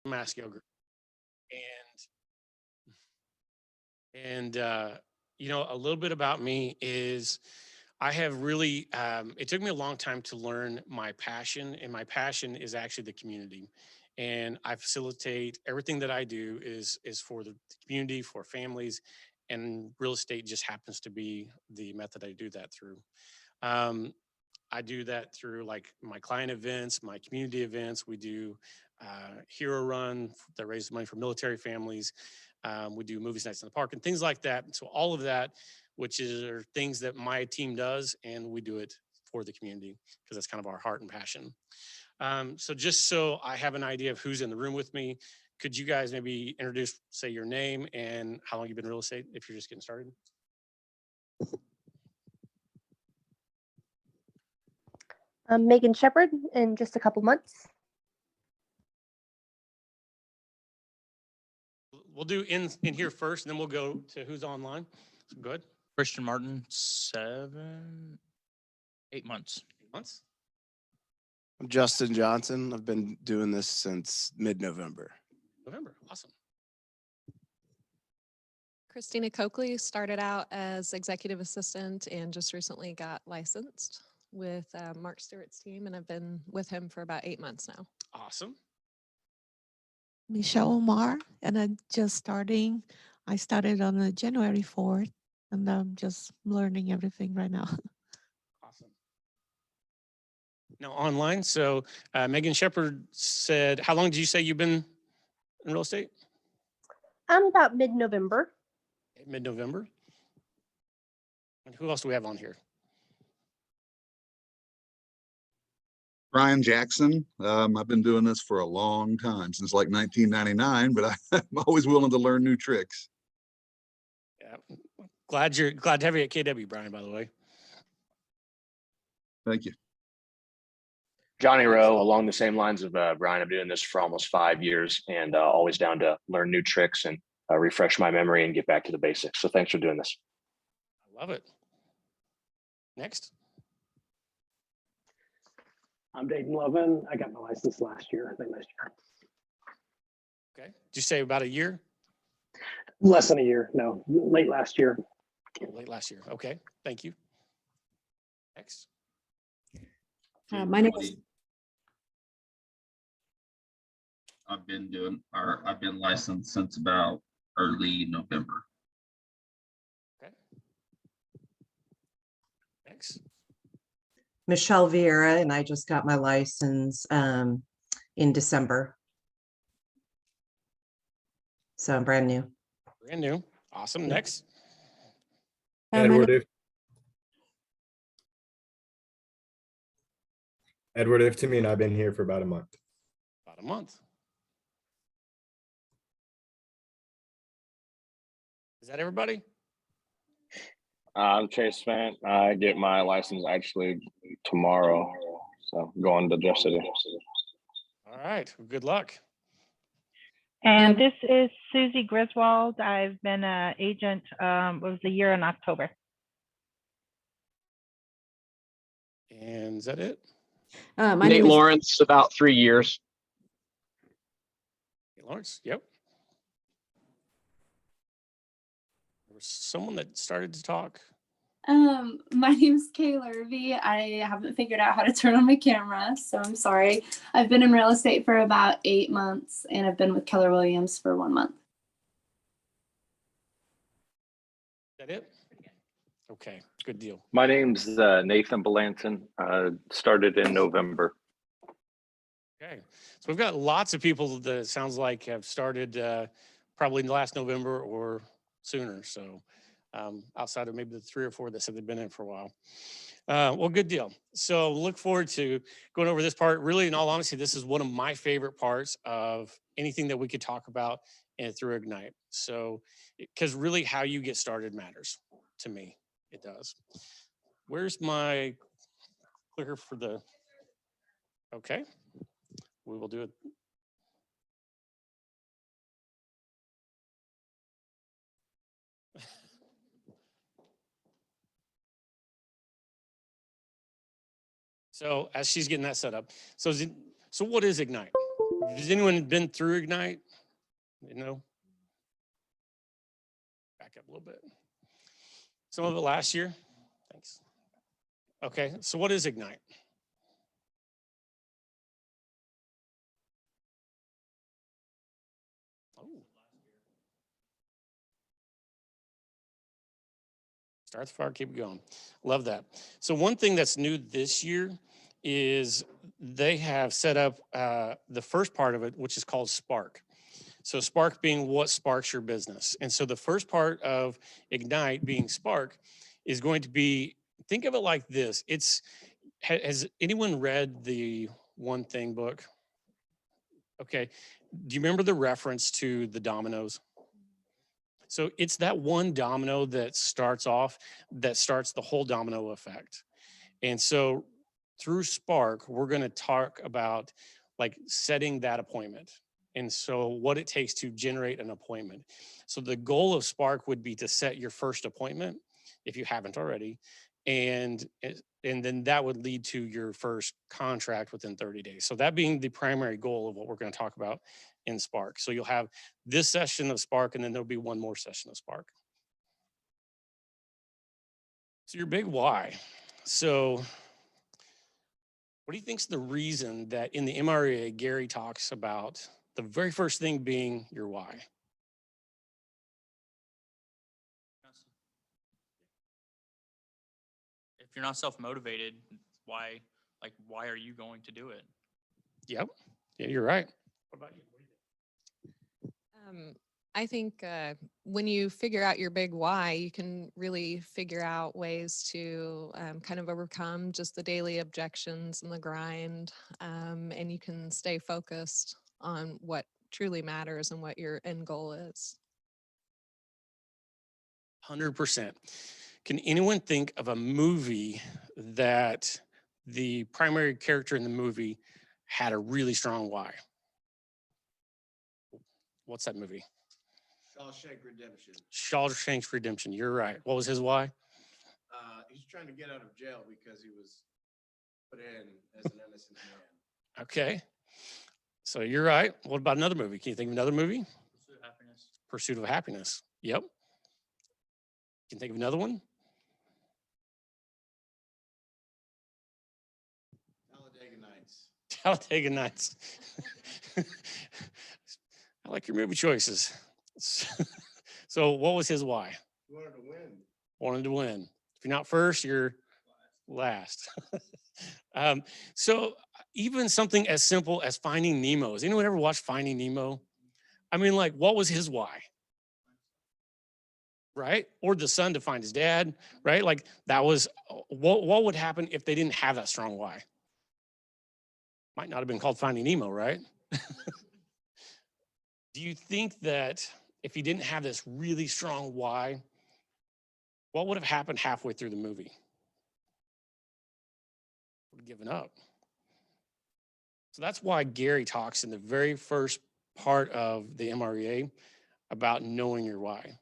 mask yogurt. And you know, a little bit about me is I have really, it took me a long time to learn my passion, and my passion is actually the community. And I facilitate everything that I do is for the community, for families, and real estate just happens to be the method I do that through. Um, I do that through like my client events, my community events. We do hero run that raises money for military families. We do movies nights in the park and things like that. And so all of that, which are things that my team does, and we do it for the community because that's kind of our heart and passion. So just so I have an idea of who's in the room with me, could you guys maybe introduce, say your name and how long you've been in real estate if you're just getting started? I'm Megan Shepard in just a couple months. We'll do in here first, and then we'll go to who's online. So go ahead. Christian Martin, 8 months. 8 months. I'm Justin Johnson. I've been doing this since mid-November. November. Awesome. Christina Coakley started out as executive assistant and just recently got licensed with Mark Stewart's team, and I've been with him for about 8 months now. Awesome. Michelle Omar, and I'm just starting. I started on January 4th, and I'm just learning everything right now. Awesome. Now online, so Megan Shepard said, how long did you say you've been in real estate? About mid-November. Mid-November. And who else do we have on here? Brian Jackson. I've been doing this for a long time, since like 1999, but I'm always willing to learn new tricks. Yeah, glad to have you at KW, Brian, by the way. Thank you. Johnny Rowe, along the same lines of Brian, I'm doing this for almost 5 years and always down to learn new tricks and refresh my memory and get back to the basics. So thanks for doing this. I love it. Next. I'm Dayton Lovin. I got my license late last year. Okay. Did you say about a year? Less than a year. No, late last year. Late last year. Okay. Thank you. Next. My name is. I've been licensed since about early November. Okay. Next. Michelle Vieira, and I just got my license in December. So I'm brand new. Brand new. Awesome. Next. Edward Iftomi, and I've been here for about a month. About a month. Is that everybody? I'm Chase Fant. I get my license actually tomorrow, so going to Jeff City. All right. Well, good luck. And this is Susie Griswold. I've been an agent, was a year in October. And is that it? My name is Lawrence, about 3 years. Hey, Lawrence, yep. There was someone that started to talk. My name's Kayla Irvy. I haven't figured out how to turn on my camera, so I'm sorry. I've been in real estate for about 8 months, and I've been with Keller Williams for 1 month. Is that it? Okay, good deal. My name's Nathan Belanton. Started in November. Okay, so we've got lots of people that it sounds like have started probably last November or sooner. So outside of maybe the 3 or 4 that said they've been in for a while. Well, good deal. So look forward to going over this part. Really, in all honesty, this is one of my favorite parts of anything that we could talk about and through Ignite. So, because really how you get started matters to me. It does. Where's my clicker for the, okay, we will do it. So as she's getting that set up, so what is Ignite? Has anyone been through Ignite? You know? Back up a little bit. Some of it last year? Thanks. Okay, so what is Ignite? Oh. Start the fire, keep it going. Love that. So one thing that's new this year is they have set up the first part of it, which is called Spark. So Spark being what sparks your business. And so the first part of Ignite being Spark is going to be, think of it like this. Has anyone read the One Thing book? Okay. Do you remember the reference to the dominoes? So it's that one domino that starts the whole domino effect. And so through Spark, we're going to talk about like setting that appointment. And so what it takes to generate an appointment. So the goal of Spark would be to set your first appointment, if you haven't already, and then that would lead to your first contract within 30 days. So that being the primary goal of what we're going to talk about in Spark. So you'll have this session of Spark, and then there'll be one more session of Spark. So your big why. So what do you think is the reason that in the MREA, Gary talks about the very first thing being your why? If you're not self-motivated, why are you going to do it? Yep. Yeah, you're right. What about you? I think when you figure out your big why, you can really figure out ways to kind of overcome just the daily objections and the grind, and you can stay focused on what truly matters and what your end goal is. 100%. Can anyone think of a movie that the primary character in the movie had a really strong why? What's that movie? Shawshank Redemption. Shawshank Redemption. You're right. What was his why? He's trying to get out of jail because he was put in as an innocent man. Okay. So you're right. What about another movie? Can you think of another movie? Pursuit of happiness. Pursuit of Happiness. Yep. Can you think of another one? Talladega Nights. Talladega Nights. I like your movie choices. So what was his why? He wanted to win. Wanted to win. If you're not first, you're last. So even something as simple as Finding Nemo. Has anyone ever watched Finding Nemo? I mean, like, what was his why? Right? Or the son to find his dad, right? Like that was, what would happen if they didn't have that strong why? Might not have been called Finding Nemo, right? Do you think that if he didn't have this really strong why, what would have happened halfway through the movie? Would have given up. So that's why Gary talks in the very first part of the MREA about knowing your why.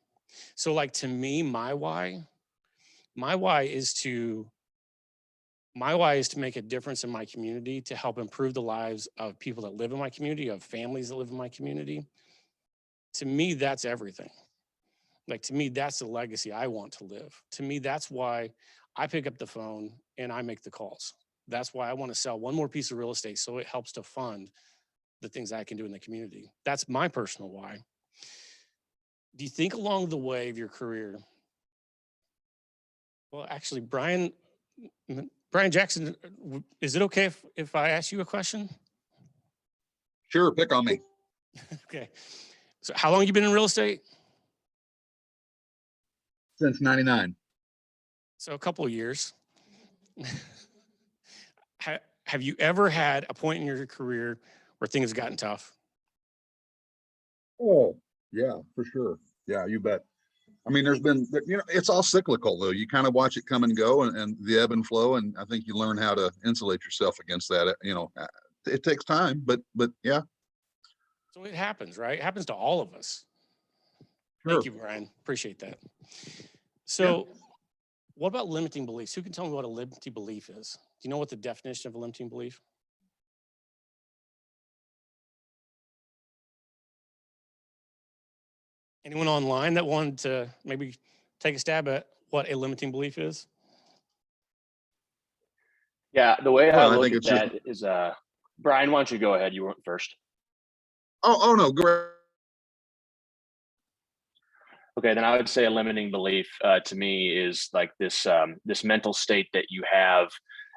So like to me, my why is to make a difference in my community, to help improve the lives of people that live in my community, of families that live in my community. To me, that's everything. Like, to me, that's the legacy I want to live. To me, that's why I pick up the phone and I make the calls. That's why I want to sell one more piece of real estate so it helps to fund the things I can do in the community. That's my personal why. Do you think along the way of your career? Well, actually, Brian Jackson, is it okay if I ask you a question? Sure, pick on me. Okay. So how long have you been in real estate? Since 99. So a couple of years. Have you ever had a point in your career where things have gotten tough? Oh, yeah, for sure. Yeah, you bet. I mean, there's been, it's all cyclical though. You kind of watch it come and go and the ebb and flow. And I think you learn how to insulate yourself against that. It takes time, but yeah. So it happens, right? It happens to all of us. Sure. Thank you, Brian. Appreciate that. So what about limiting beliefs? Who can tell me what a limiting belief is? Do you know what the definition of a limiting belief? Anyone online that wanted to maybe take a stab at what a limiting belief is? Yeah, the way I Well, I look think at it's just, that is, Brian, why don't you go ahead? You weren't first. oh, no, great. Okay, then I would say a limiting belief to me is like this mental state that you have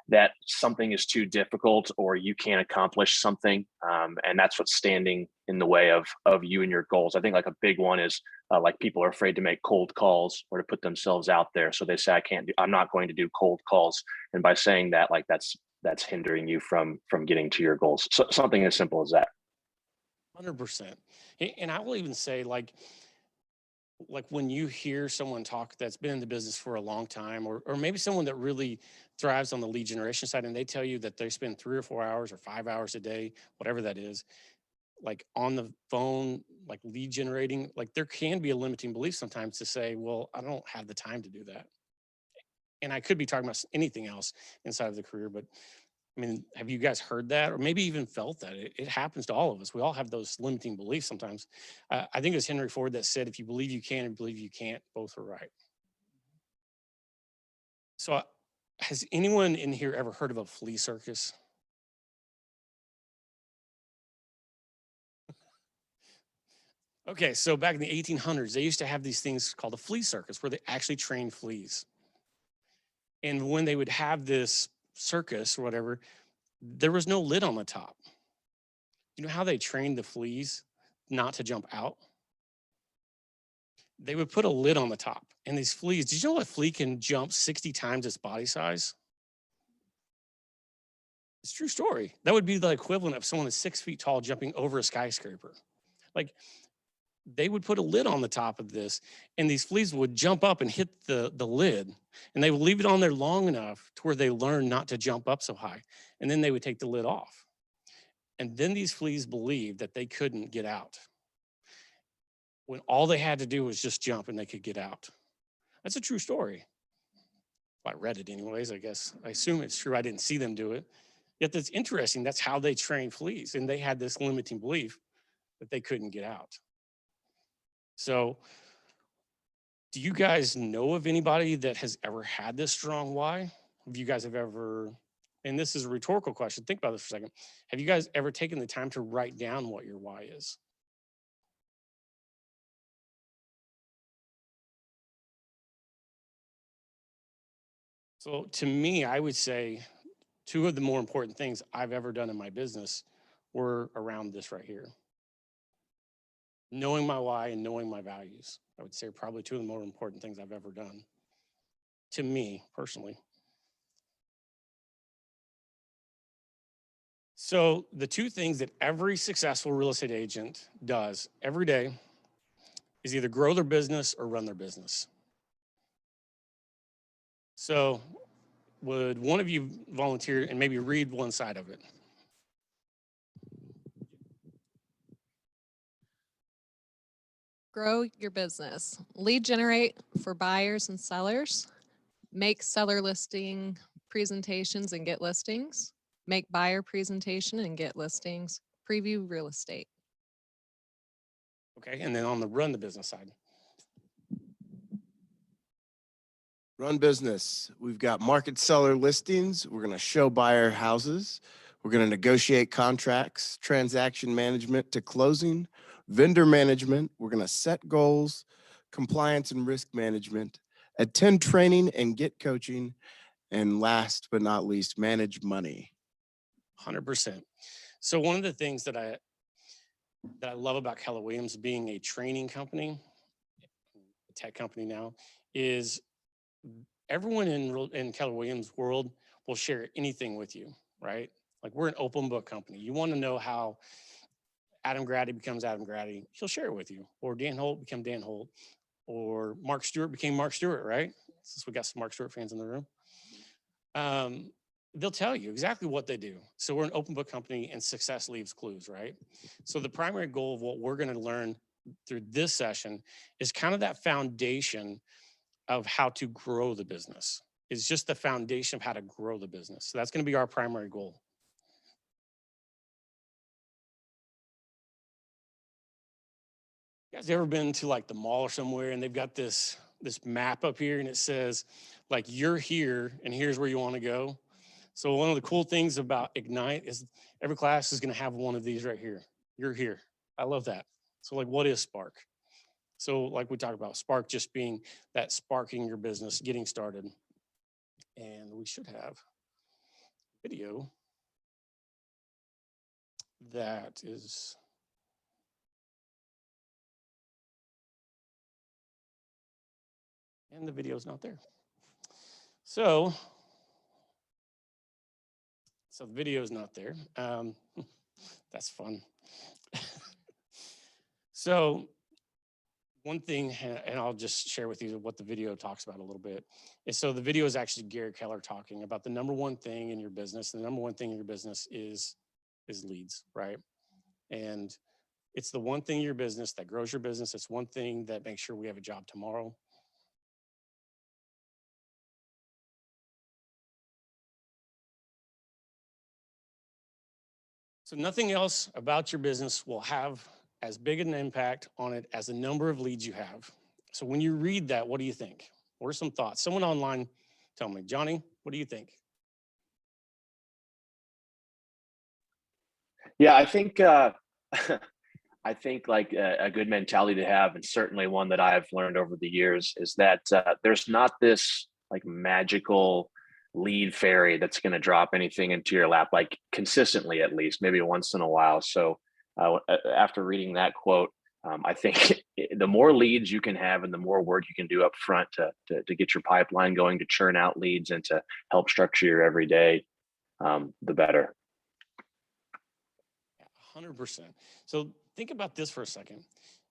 that something is too difficult or you can't accomplish something, and that's what's standing in the way of you and your goals. I think like a big one is like people are afraid to make cold calls or to put themselves out there, so they say I'm not going to do cold calls, and by saying that, like that's hindering you from getting to your goals. So something as simple as that. 100%. And I will even say like when you hear someone talk that's been in the business for a long time, or maybe someone that really thrives on the lead generation side, and they tell you that they spend 3 or 4 hours or 5 hours a day, whatever that is, like on the phone, like lead generating, like there can be a limiting belief sometimes to say, well, I don't have the time to do that. And I could be talking about anything else inside of the career, but I mean, have you guys heard that or maybe even felt that? It happens to all of us. We all have those limiting beliefs sometimes. I think it was Henry Ford that said, if you believe you can and believe you can't, both are right. So has anyone in here ever heard of a flea circus? Okay, so back in the 1800s, they used to have these things called a flea circus where they actually trained fleas. And when they would have this circus or whatever, there was no lid on the top. You know how they trained the fleas not to jump out? They would put a lid on the top. And these fleas, did you know a flea can jump 60 times its body size? It's a true story. That would be the equivalent of someone that's 6 feet tall jumping over a skyscraper. Like they would put a lid on the top of this, and these fleas would jump up and hit the lid, and they would leave it on there long enough to where they learn not to jump up so high. And then they would take the lid off. And then these fleas believed that they couldn't get out, when all they had to do was just jump and they could get out. That's a true story. Well, I read it anyways, I guess. I assume it's true. I didn't see them do it. Yet that's interesting. That's how they train fleas. And they had this limiting belief that they couldn't get out. So do you guys know of anybody that has ever had this strong why? Have you guys have ever, and this is a rhetorical question, think about this for a second. Have you guys ever taken the time to write down what your why is? So to me, I would say 2 of the more important things I've ever done in my business were around this right here. Knowing my why and knowing my values. I would say probably 2 of the more important things I've ever done to me personally. So the 2 things that every successful real estate agent does every day is either grow their business or run their business. So would one of you volunteer and maybe read one side of it? Grow your business. Lead generate for buyers and sellers. Make seller listing presentations and get listings. Make buyer presentation and get listings. Preview real estate. Okay, and then on the run the business side. Run business. We've got market seller listings. We're going to show buyer houses. We're going to negotiate contracts, transaction management to closing, vendor management. We're going to set goals, compliance and risk management, attend training and get coaching, and last but not least, manage money. 100%. So one of the things that I love about Keller Williams being a training company, a tech company now, is everyone in Keller Williams world will share anything with you, right? Like we're an open book company. You want to know how Adam Grady becomes Adam Grady, he'll share it with you. Or Dan Holt become Dan Holt. Or Mark Stewart became Mark Stewart, right? Since we got some Mark Stewart fans in the room. They'll tell you exactly what they do. So we're an open book company and success leaves clues, right? So the primary goal of what we're going to learn through this session is kind of that foundation of how to grow the business. It's just the foundation of how to grow the business. So that's going to be our primary goal. You guys ever been to like the mall or somewhere and they've got this map up here and it says like you're here and here's where you want to go? So one of the cool things about Ignite is every class is going to have one of these right here. You're here. I love that. So like, what is Spark? So like we talked about, Spark just being that sparking your business, getting started. And we should have video that is. And the video's not there. So the video is not there. That's fun. So one thing, and I'll just share with you what the video talks about a little bit, is so the video is actually Gary Keller talking about the number one thing in your business. The number one thing in your business is leads, right? And it's the one thing in your business that grows your business. It's one thing that makes sure we have a job tomorrow. So nothing else about your business will have as big an impact on it as the number of leads you have. So when you read that, what do you think? What are some thoughts? Someone online, tell me. Johnny, what do you think? Yeah, I think I think like a good mentality to have, and certainly one that I've learned over the years, is that there's not this like magical lead fairy that's going to drop anything into your lap, like consistently, at least maybe once in a while. So after reading that quote, I think the more leads you can have and the more work you can do up front to get your pipeline going, to churn out leads and to help structure your everyday, the better. 100%. So think about this for a second.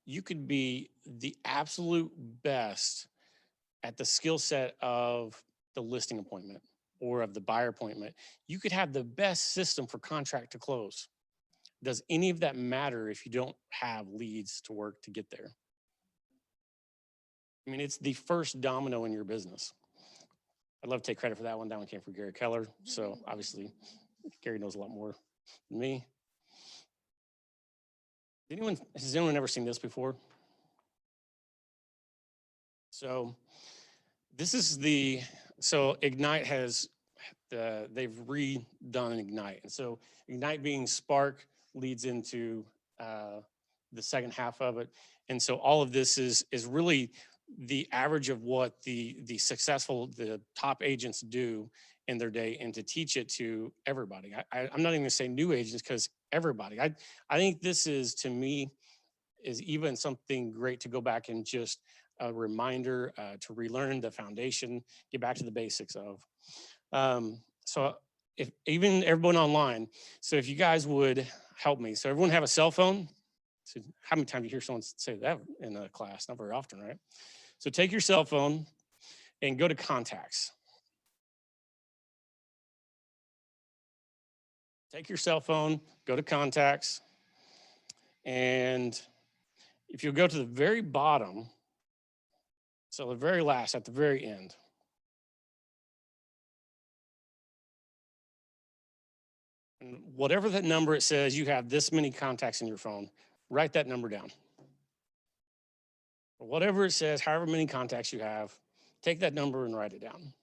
You could be the absolute best at the skill set of the listing appointment or of the buyer appointment. You could have the best system for contract to close. Does any of that matter if you don't have leads to work to get there? I mean, it's the first domino in your business. I'd love to take credit for that one. That one came from Gary Keller. So obviously, Gary knows a lot more than me. Has anyone ever seen this before? So this is so Ignite has, they've redone Ignite. And so Ignite being Spark leads into the second half of it. And so all of this is really the average of what the top agents do in their day, and to teach it to everybody. I'm not even gonna say new agents, because everybody. I think this is, to me, is even something great to go back and just a reminder to relearn the foundation, get back to the basics of. So if even everyone online, so if you guys would help me. So everyone have a cell phone. So how many times you hear someone say that in a class? Not very often, right? So take your cell phone and go to contacts. Take your cell phone, go to contacts, and if you go to the very bottom, so the very last, at the very end, and whatever that number it says, you have this many contacts in your phone, write that number down. Whatever it says, however many contacts you have, take that number and write it down.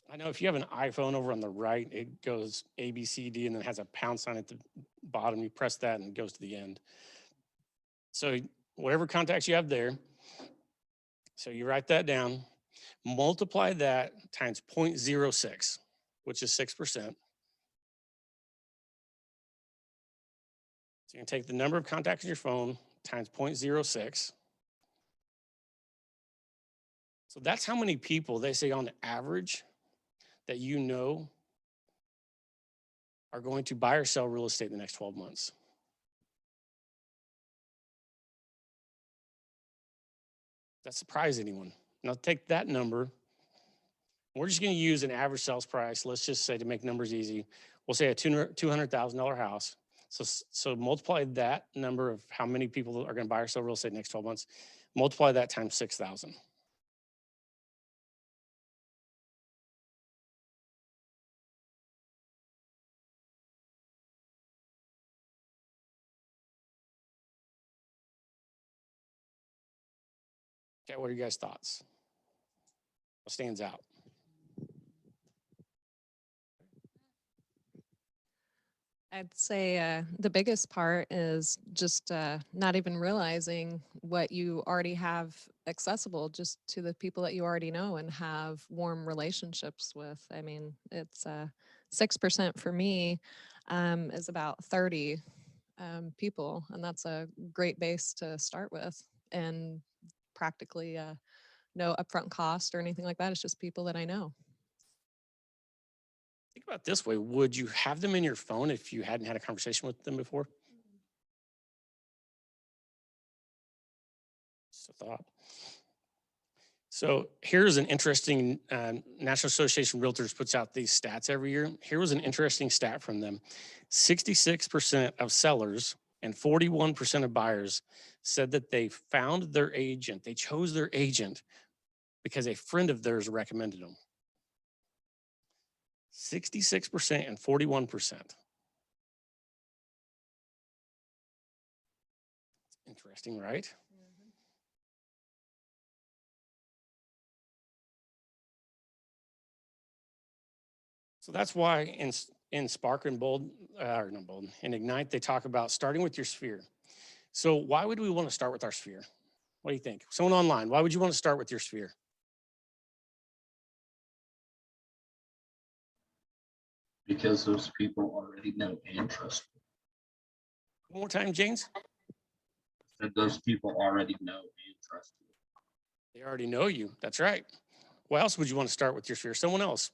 I know if you have an iPhone, over on the right, it goes A, B, C, D, and then has a pound sign at the bottom. You press that and it goes to the end. So whatever contacts you have there, so you write that down, multiply that times 0.06, which is 6%. So you can take the number of contacts in your phone times 0.06. So that's how many people they say on average that you know are going to buy or sell real estate in the next 12 months. That surprise anyone? Now take that number. We're just going to use an average sales price. Let's just say, to make numbers easy, we'll say a $200,000 house. So multiply that number of how many people are going to buy or sell real estate in the next 12 months. Multiply that times 6,000. Okay, what are you guys' thoughts? What stands out? I'd say the biggest part is just not even realizing what you already have accessible just to the people that you already know and have warm relationships with. I mean, it's 6% for me is about 30 people, and that's a great base to start with. And practically no upfront cost or anything like that. It's just people that I know. Think about it this way. Would you have them in your phone if you hadn't had a conversation with them before? Just a thought. So here's an interesting, National Association of Realtors puts out these stats every year. Here was an interesting stat from them. 66% of sellers and 41% of buyers said that they found their agent, they chose their agent because a friend of theirs recommended them. 66% and 41%. Interesting, right? So that's why in Spark and Bold, or not Bold, in Ignite, they talk about starting with your sphere. So why would we want to start with our sphere? What do you think? Someone online, why would you want to start with your sphere? Because those people already know and trust you. One more time, James. That those people already know and trust you. They already know you. That's right. Why else would you want to start with your sphere? Someone else.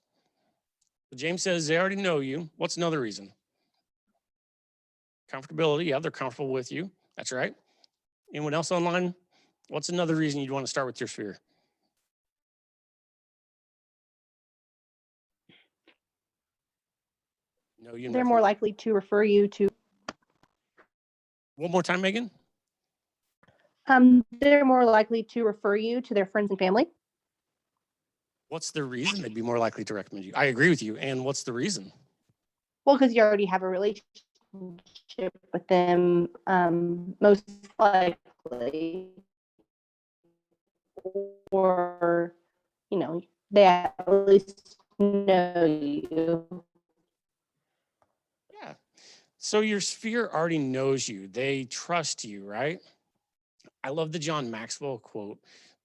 But James says they already know you. What's another reason? Comfortability. Yeah, they're comfortable with you. That's right. Anyone else online? What's another reason you'd want to start with your sphere? No, you. They're more likely to refer you to. One more time, Megan. They're more likely to refer you to their friends and family. What's the reason they'd be more likely to recommend you? I agree with you. And what's the reason? Well, because you already have a relationship with them, most likely, or they at least know you. Yeah. So your sphere already knows you. They trust you, right? I love the John Maxwell quote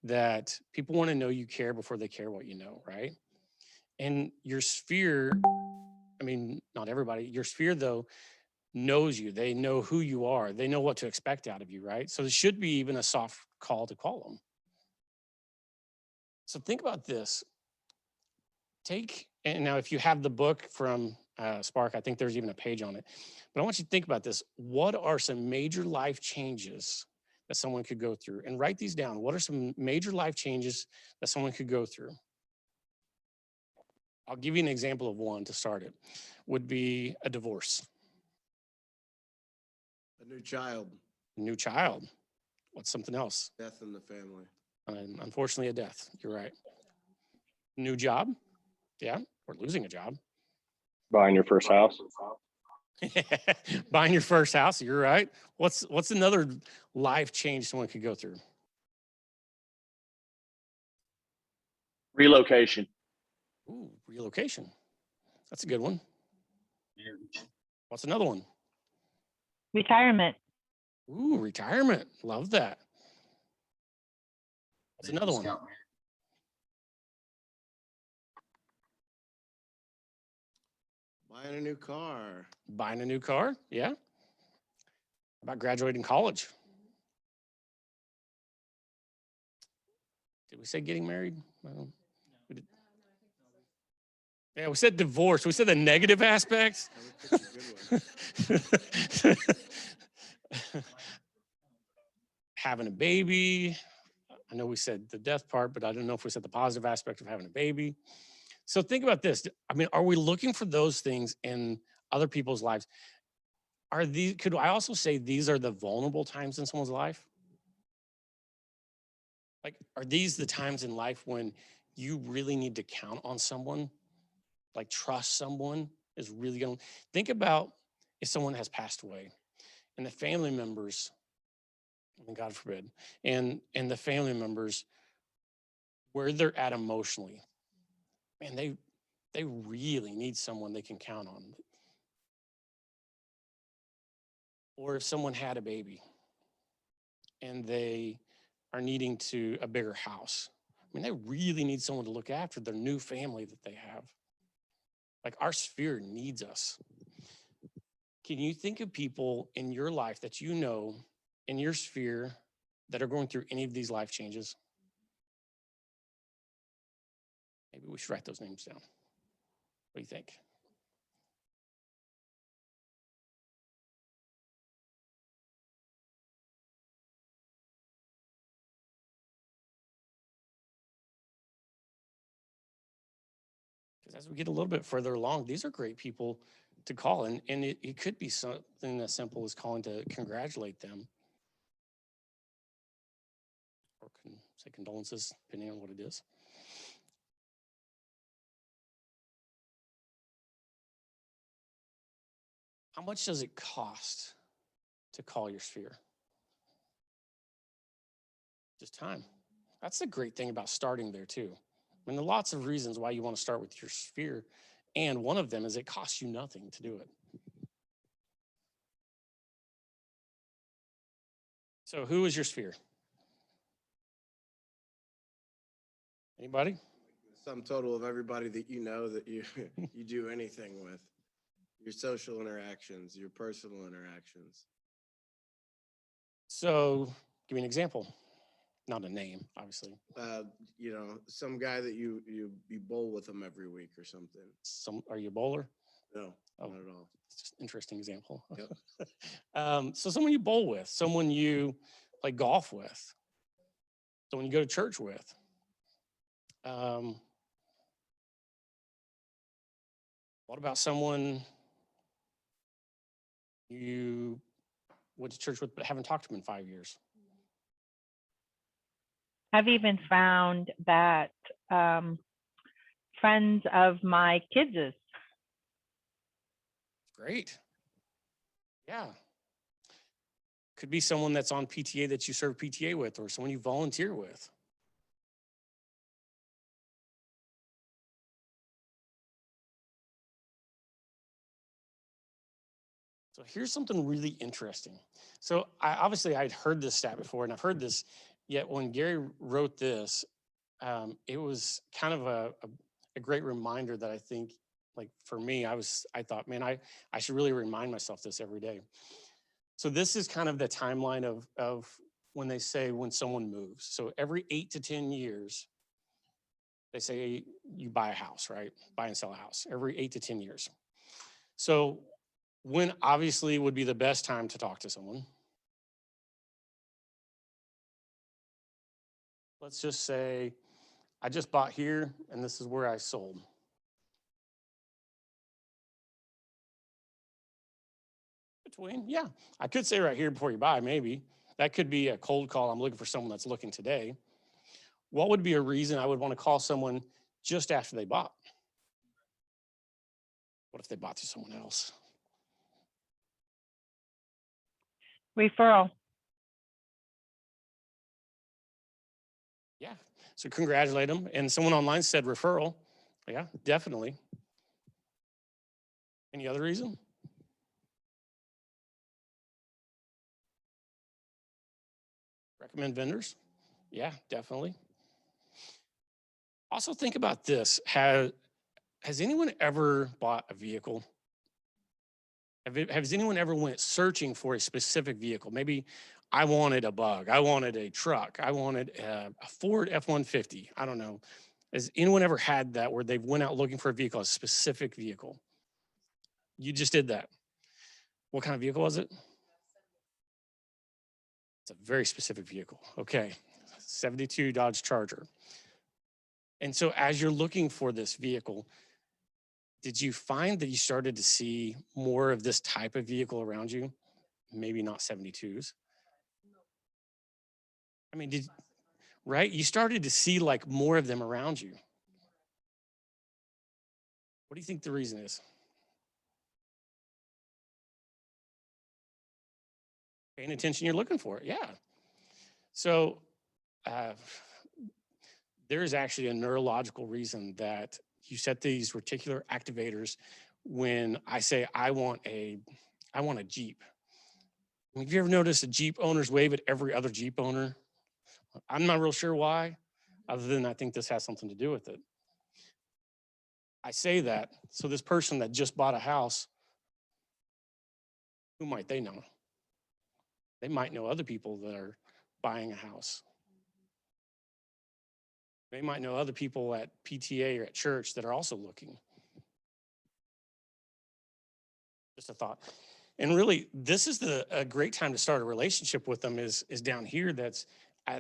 that people want to know you care before they care what you know, right? And your sphere, I mean, not everybody, your sphere though knows you. They know who you are. They know what to expect out of you, right? So it should be even a soft call to call them. So think about this. And now if you have the book from Spark, I think there's even a page on it. But I want you to think about this. What are some major life changes that someone could go through? And write these down. What are some major life changes that someone could go through? I'll give you an example of one to start it. Would be a divorce. A new child. A new child. What's something else? Death in the family. And unfortunately, a death. You're right. New job. Yeah, or losing a job. Buying your first house. Buying your first house. You're right. What's another life change someone could go through? Relocation. Ooh, relocation. That's a good one. Marriage. What's another one? Retirement. Ooh, retirement. Love that. What's another one? Buying a new car. Buying a new car. Yeah. About graduating college. Did we say getting married? Well, we did. Yeah, we said divorce. We said the negative aspects. Having a baby. I know we said the death part, but I don't know if we said the positive aspect of having a baby. So think about this. I mean, are we looking for those things in other people's lives? Could I also say these are the vulnerable times in someone's life? Like, are these the times in life when you really need to count on someone? Like, trust someone is really going to think about if someone has passed away and the family members, I mean, God forbid, and the family members where they're at emotionally. Man, they really need someone they can count on. Or if someone had a baby and they are needing a bigger house. I mean, they really need someone to look after their new family that they have. Like, our sphere needs us. Can you think of people in your life that you know in your sphere that are going through any of these life changes? Maybe we should write those names down. What do you think? Because as we get a little bit further along, these are great people to call. And it could be something as simple as calling to congratulate them. Or say condolences, depending on what it is. How much does it cost to call your sphere? Just time. That's the great thing about starting there too. I mean, there are lots of reasons why you want to start with your sphere. And one of them is it costs you nothing to do it. So who is your sphere? Anybody? The sum total of everybody that you know that you you do anything with. Your social interactions, your personal interactions. So give me an example. Not a name, obviously. You know, some guy that you bowl with them every week or something. Are you a bowler? No, not at all. It's just an interesting example. Yep. So someone you bowl with, someone you play golf with, someone you go to church with. What about someone you went to church with but haven't talked to them in 5 years? I've even found that friends of my kids' Great. Yeah. Could be someone that's on PTA that you serve PTA with, or someone you volunteer with. So here's something really interesting. So obviously I'd heard this stat before, and I've heard this, yet when Gary wrote this, it was kind of a great reminder that I think, like for me, I thought, man, I should really remind myself this every day. So this is kind of the timeline of when they say when someone moves. So every 8 to 10 years, they say you buy a house, right? Buy and sell a house every 8 to 10 years. So when obviously would be the best time to talk to someone? Let's just say I just bought here and this is where I sold. Yeah, I could say right here before you buy, maybe. That could be a cold call. I'm looking for someone that's looking today. What would be a reason I would want to call someone just after they bought? What if they bought through someone else? referral. Yeah, so congratulate them. And someone online said referral. Yeah, definitely. Any other reason? Recommend vendors? Yeah, definitely. Also think about this. Has anyone ever bought a vehicle? Has anyone ever went searching for a specific vehicle? Maybe I wanted a Bug, I wanted a truck, I wanted a Ford F-150. I don't know. Has anyone ever had that where they went out looking for a vehicle, a specific vehicle? You just did that. What kind of vehicle was it? It's a very specific vehicle. Okay, 72 Dodge Charger. And so as you're looking for this vehicle, did you find that you started to see more of this type of vehicle around you? Maybe not 72s. I mean, right? You started to see like more of them around you. What do you think the reason is? Paying attention, you're looking for it. Yeah. So there is actually a neurological reason that you set these reticular activators when I say I want a Jeep. Have you ever noticed a Jeep owners wave at every other Jeep owner? I'm not real sure why, other than I think this has something to do with it. I say that, so this person that just bought a house, who might they know? They might know other people that are buying a house. They might know other people at PTA or at church that are also looking. Just a thought. And really, this is a great time to start a relationship with them is down here.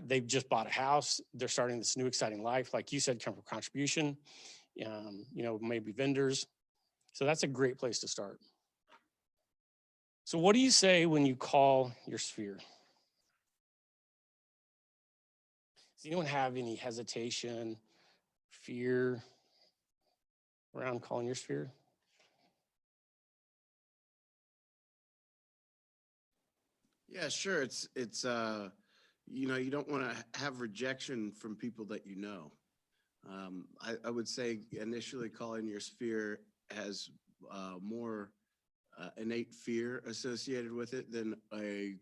They've just bought a house. They're starting this new exciting life. Like you said, come from contribution, maybe vendors. So that's a great place to start. So what do you say when you call your sphere? Does anyone have any hesitation, fear around calling your sphere? Yeah, sure. It's you don't want to have rejection from people that you know. I would say initially calling your sphere has more innate fear associated with it than a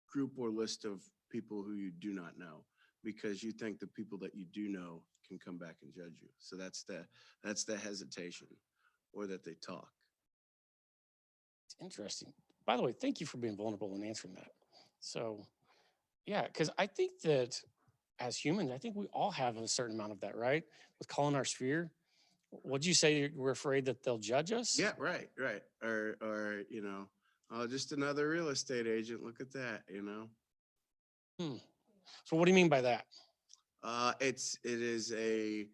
group or list of people who you do not know, because you think the people that you do know can come back and judge you. So that's the hesitation, or that they talk. It's interesting. By the way, thank you for being vulnerable and answering that. So, yeah, because I think that as humans, I think we all have a certain amount of that, right? With calling our sphere. What'd you say? We're afraid that they'll judge us? Yeah, right. Or oh, just another real estate agent. Look at that, So what do you mean by that? It is a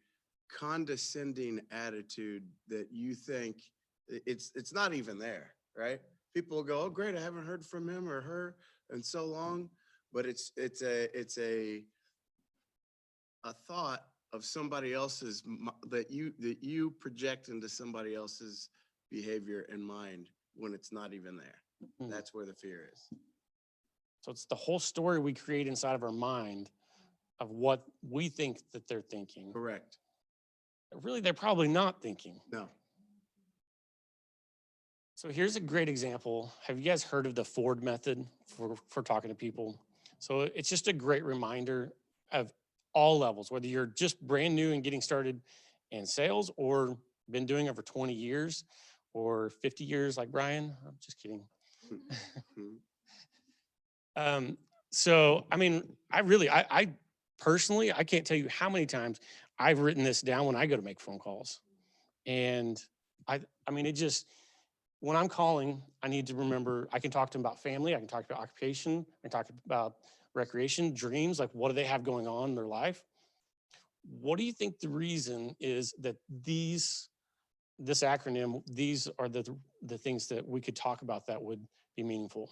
condescending attitude that you think it's not even there, right? People will go, "Oh, great, I haven't heard from him or her in so long," but it's a thought of somebody else's that you project into somebody else's behavior and mind when it's not even there. That's where the fear is. So it's the whole story we create inside of our mind of what we think that they're thinking. Correct. Really, they're probably not thinking. No. So here's a great example. Have you guys heard of the Ford method for talking to people? So it's just a great reminder of all levels, whether you're just brand new and getting started in sales or been doing it for 20 years or 50 years like Brian. I'm just kidding. So, I mean, I personally, I can't tell you how many times I've written this down when I go to make phone calls. And I mean, when I'm calling, I need to remember, I can talk to them about family. I can talk about occupation. I can talk about recreation, dreams, like what do they have going on in their life? What do you think the reason is that this acronym, these are the things that we could talk about that would be meaningful?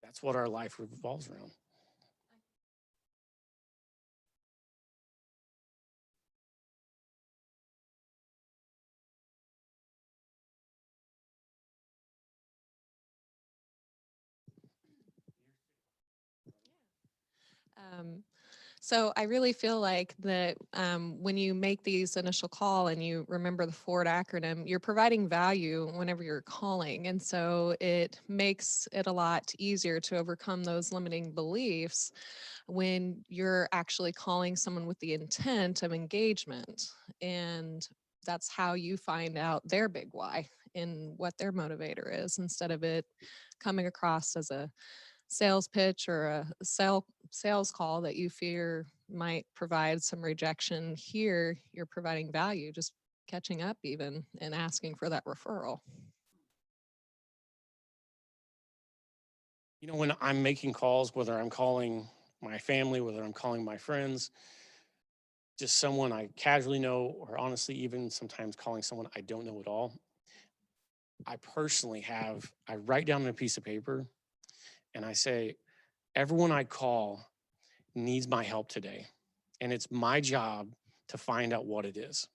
That's what our life revolves around. So I really feel like that when you make these initial call and you remember the Ford acronym, you're providing value whenever you're calling. And so it makes it a lot easier to overcome those limiting beliefs when you're actually calling someone with the intent of engagement. And that's how you find out their big why and what their motivator is, instead of it coming across as a sales pitch or a sales call that you fear might provide some rejection. Here, you're providing value, just catching up even and asking for that referral. When I'm making calls, whether I'm calling my family, whether I'm calling my friends, just someone I casually know, or honestly, even sometimes calling someone I don't know at all, I personally I write down on a piece of paper and I say, everyone I call needs my help today. And it's my job to find out what it is.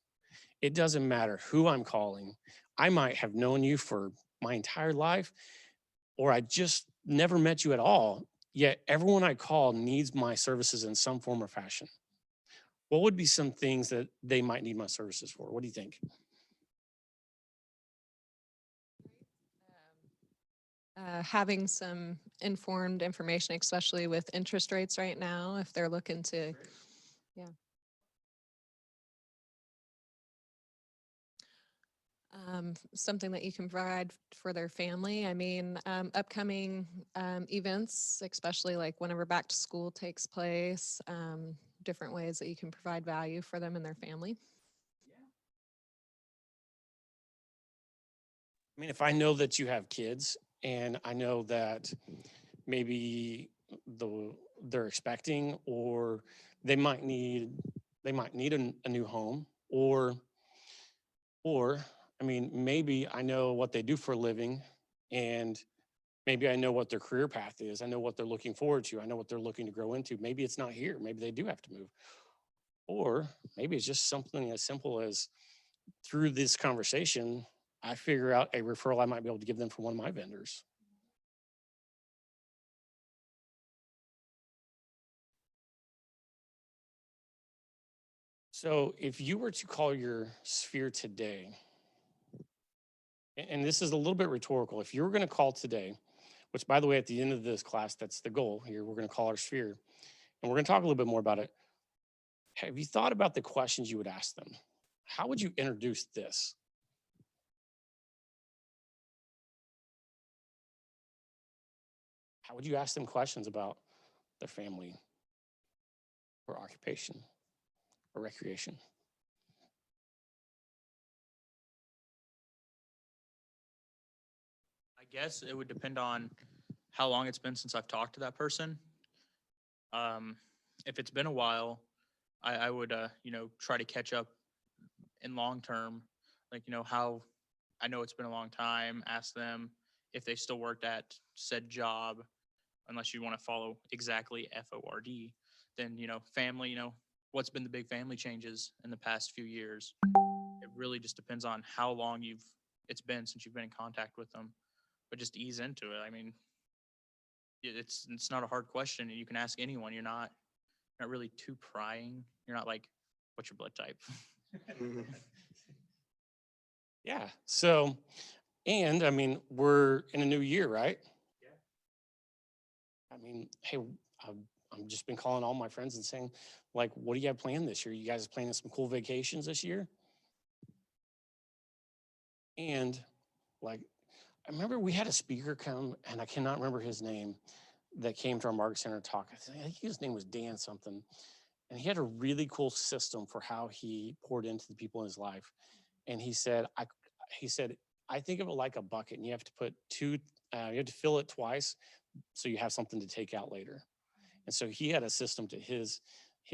It doesn't matter who I'm calling. I might have known you for my entire life, or I just never met you at all, yet everyone I call needs my services in some form or fashion. What would be some things that they might need my services for? What do you think? Having some informed information, especially with interest rates right now, if they're looking to, yeah. Something that you can provide for their family. I mean, upcoming events, especially like whenever back to school takes place, different ways that you can provide value for them and their family. I mean, if I know that you have kids and I know that maybe they're expecting, or they might need a new home, or I mean, maybe I know what they do for a living, and maybe I know what their career path is. I know what they're looking forward to. I know what they're looking to grow into. Maybe it's not here. Maybe they do have to move. Or maybe it's just something as simple as, through this conversation, I figure out a referral I might be able to give them from one of my vendors. So if you were to call your sphere today, and this is a little bit rhetorical, if you were going to call today, which, by the way, at the end of this class, that's the goal here, we're going to call our sphere, and we're going to talk a little bit more about it. Have you thought about the questions you would ask them? How would you introduce this? How would you ask them questions about their family or occupation or recreation? I guess it would depend on how long it's been since I've talked to that person. If it's been a while, I would, try to catch up in long term, like, how I know it's been a long time, ask them if they still worked at said job, unless you want to follow exactly FORD, then, family, what's been the big family changes in the past few years? It really just depends on how long it's been since you've been in contact with them, but just ease into it. I mean, it's not a hard question. You can ask anyone. You're not really too prying. You're not like, what's your blood type? Yeah. So, and I mean, we're in a new year, right? Yeah. I mean, hey, I'm just been calling all my friends and saying, like, what do you have planned this year? You guys planning some cool vacations this year? And like, I remember we had a speaker come, and I cannot remember his name, that came to our market center talk. I think his name was Dan something. And he had a really cool system for how he poured into the people in his life. And he said, I think of it like a bucket, and you have to put you have to fill it twice so you have something to take out later. And so he had a system to his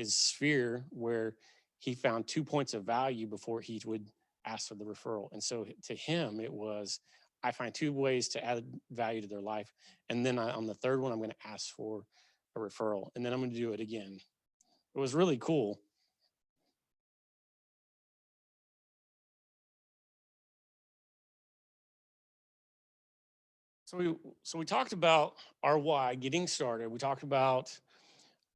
sphere where he found 2 points of value before he would ask for the referral. And so to him, it was, I find 2 ways to add value to their life. And then on the third one, I'm going to ask for a referral. And then I'm going to do it again. It was really cool. So we talked about our why, getting started. We talked about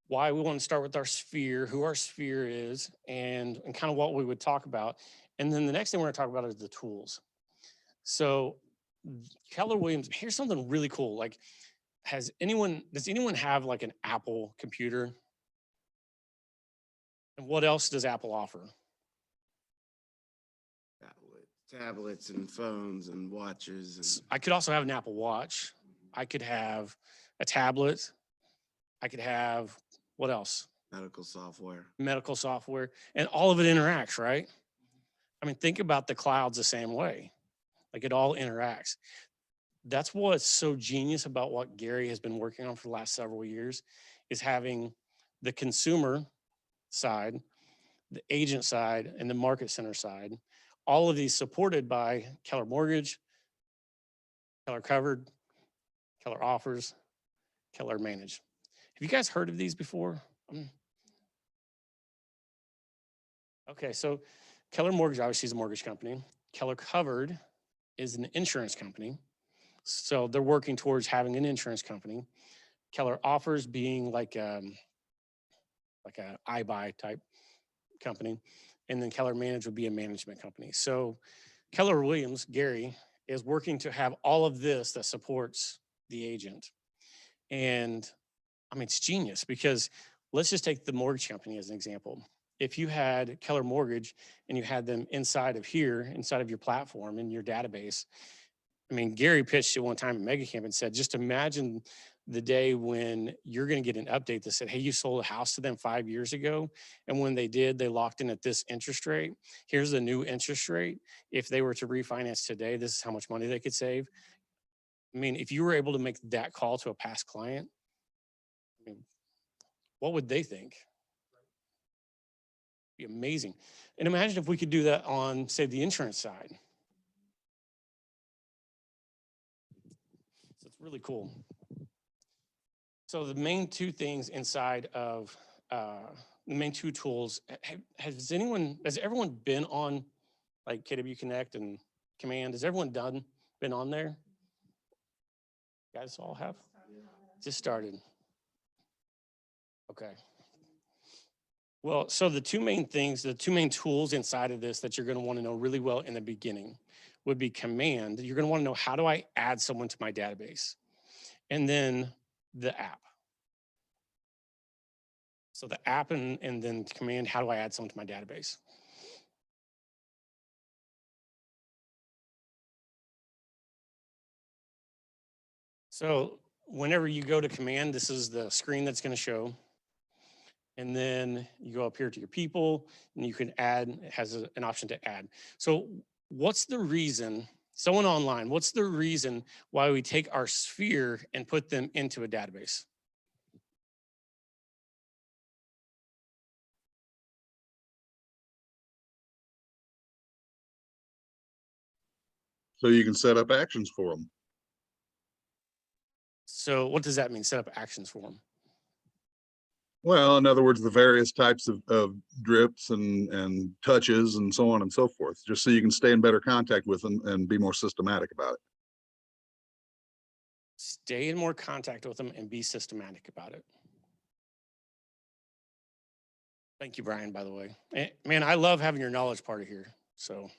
why we want to start with our sphere, who our sphere is, and kind of what we would talk about. And then the next thing we're going to talk about is the tools. So Keller Williams, here's something really cool. Like, does anyone have like an Apple computer? And what else does Apple offer? Tablets and phones and watches. And I could also have an Apple Watch. I could have a tablet. I could have, what else? medical software. Medical software. And all of it interacts, right? I mean, think about the clouds the same way. Like, it all interacts. That's what's so genius about what Gary has been working on for the last several years, is having the consumer side, the agent side, and the market center side, all of these supported by Keller Mortgage, Keller Covered, Keller Offers, Keller Managed. Have you guys heard of these before? Okay, so Keller Mortgage obviously is a mortgage company. Keller Covered is an insurance company. So they're working towards having an insurance company. Keller Offers being like a iBuy type company, and then Keller Manage would be a management company. So Keller Williams, Gary, is working to have all of this that supports the agent. And I mean, it's genius because let's just take the mortgage company as an example. If you had Keller Mortgage and you had them inside of here, inside of your platform, in your database, I mean, Gary pitched it one time at Mega Camp and said, just imagine the day when you're going to get an update that said, hey, you sold a house to them 5 years ago. And when they did, they locked in at this interest rate. Here's the new interest rate. If they were to refinance today, this is how much money they could save. I mean, if you were able to make that call to a past client, I mean, what would they think? It'd be amazing. And imagine if we could do that on, say, the insurance side. So it's really cool. So the main two things inside of the main two tools, has everyone been on like KW Connect and Command? Has everyone been on there? You guys all have? Just started. Okay. Well, so the two main tools inside of this that you're going to want to know really well in the beginning would be Command. You're going to want to know, how do I add someone to my database? And then the app. So the app and then Command, how do I add someone to my database? So whenever you go to Command, this is the screen that's going to show. And then you go up here to your people and you can add, it has an option to add. So what's the reason, someone online, what's the reason why we take our sphere and put them into a database? So you can set up actions for them. So what does that mean, set up actions for them? Well, in other words, the various types of drips and touches and so on and so forth, just so you can stay in better contact with them and be more systematic about it. Stay in more contact with them and be systematic about it. Thank you, Brian, by the way. Man, I love having your knowledge party here. So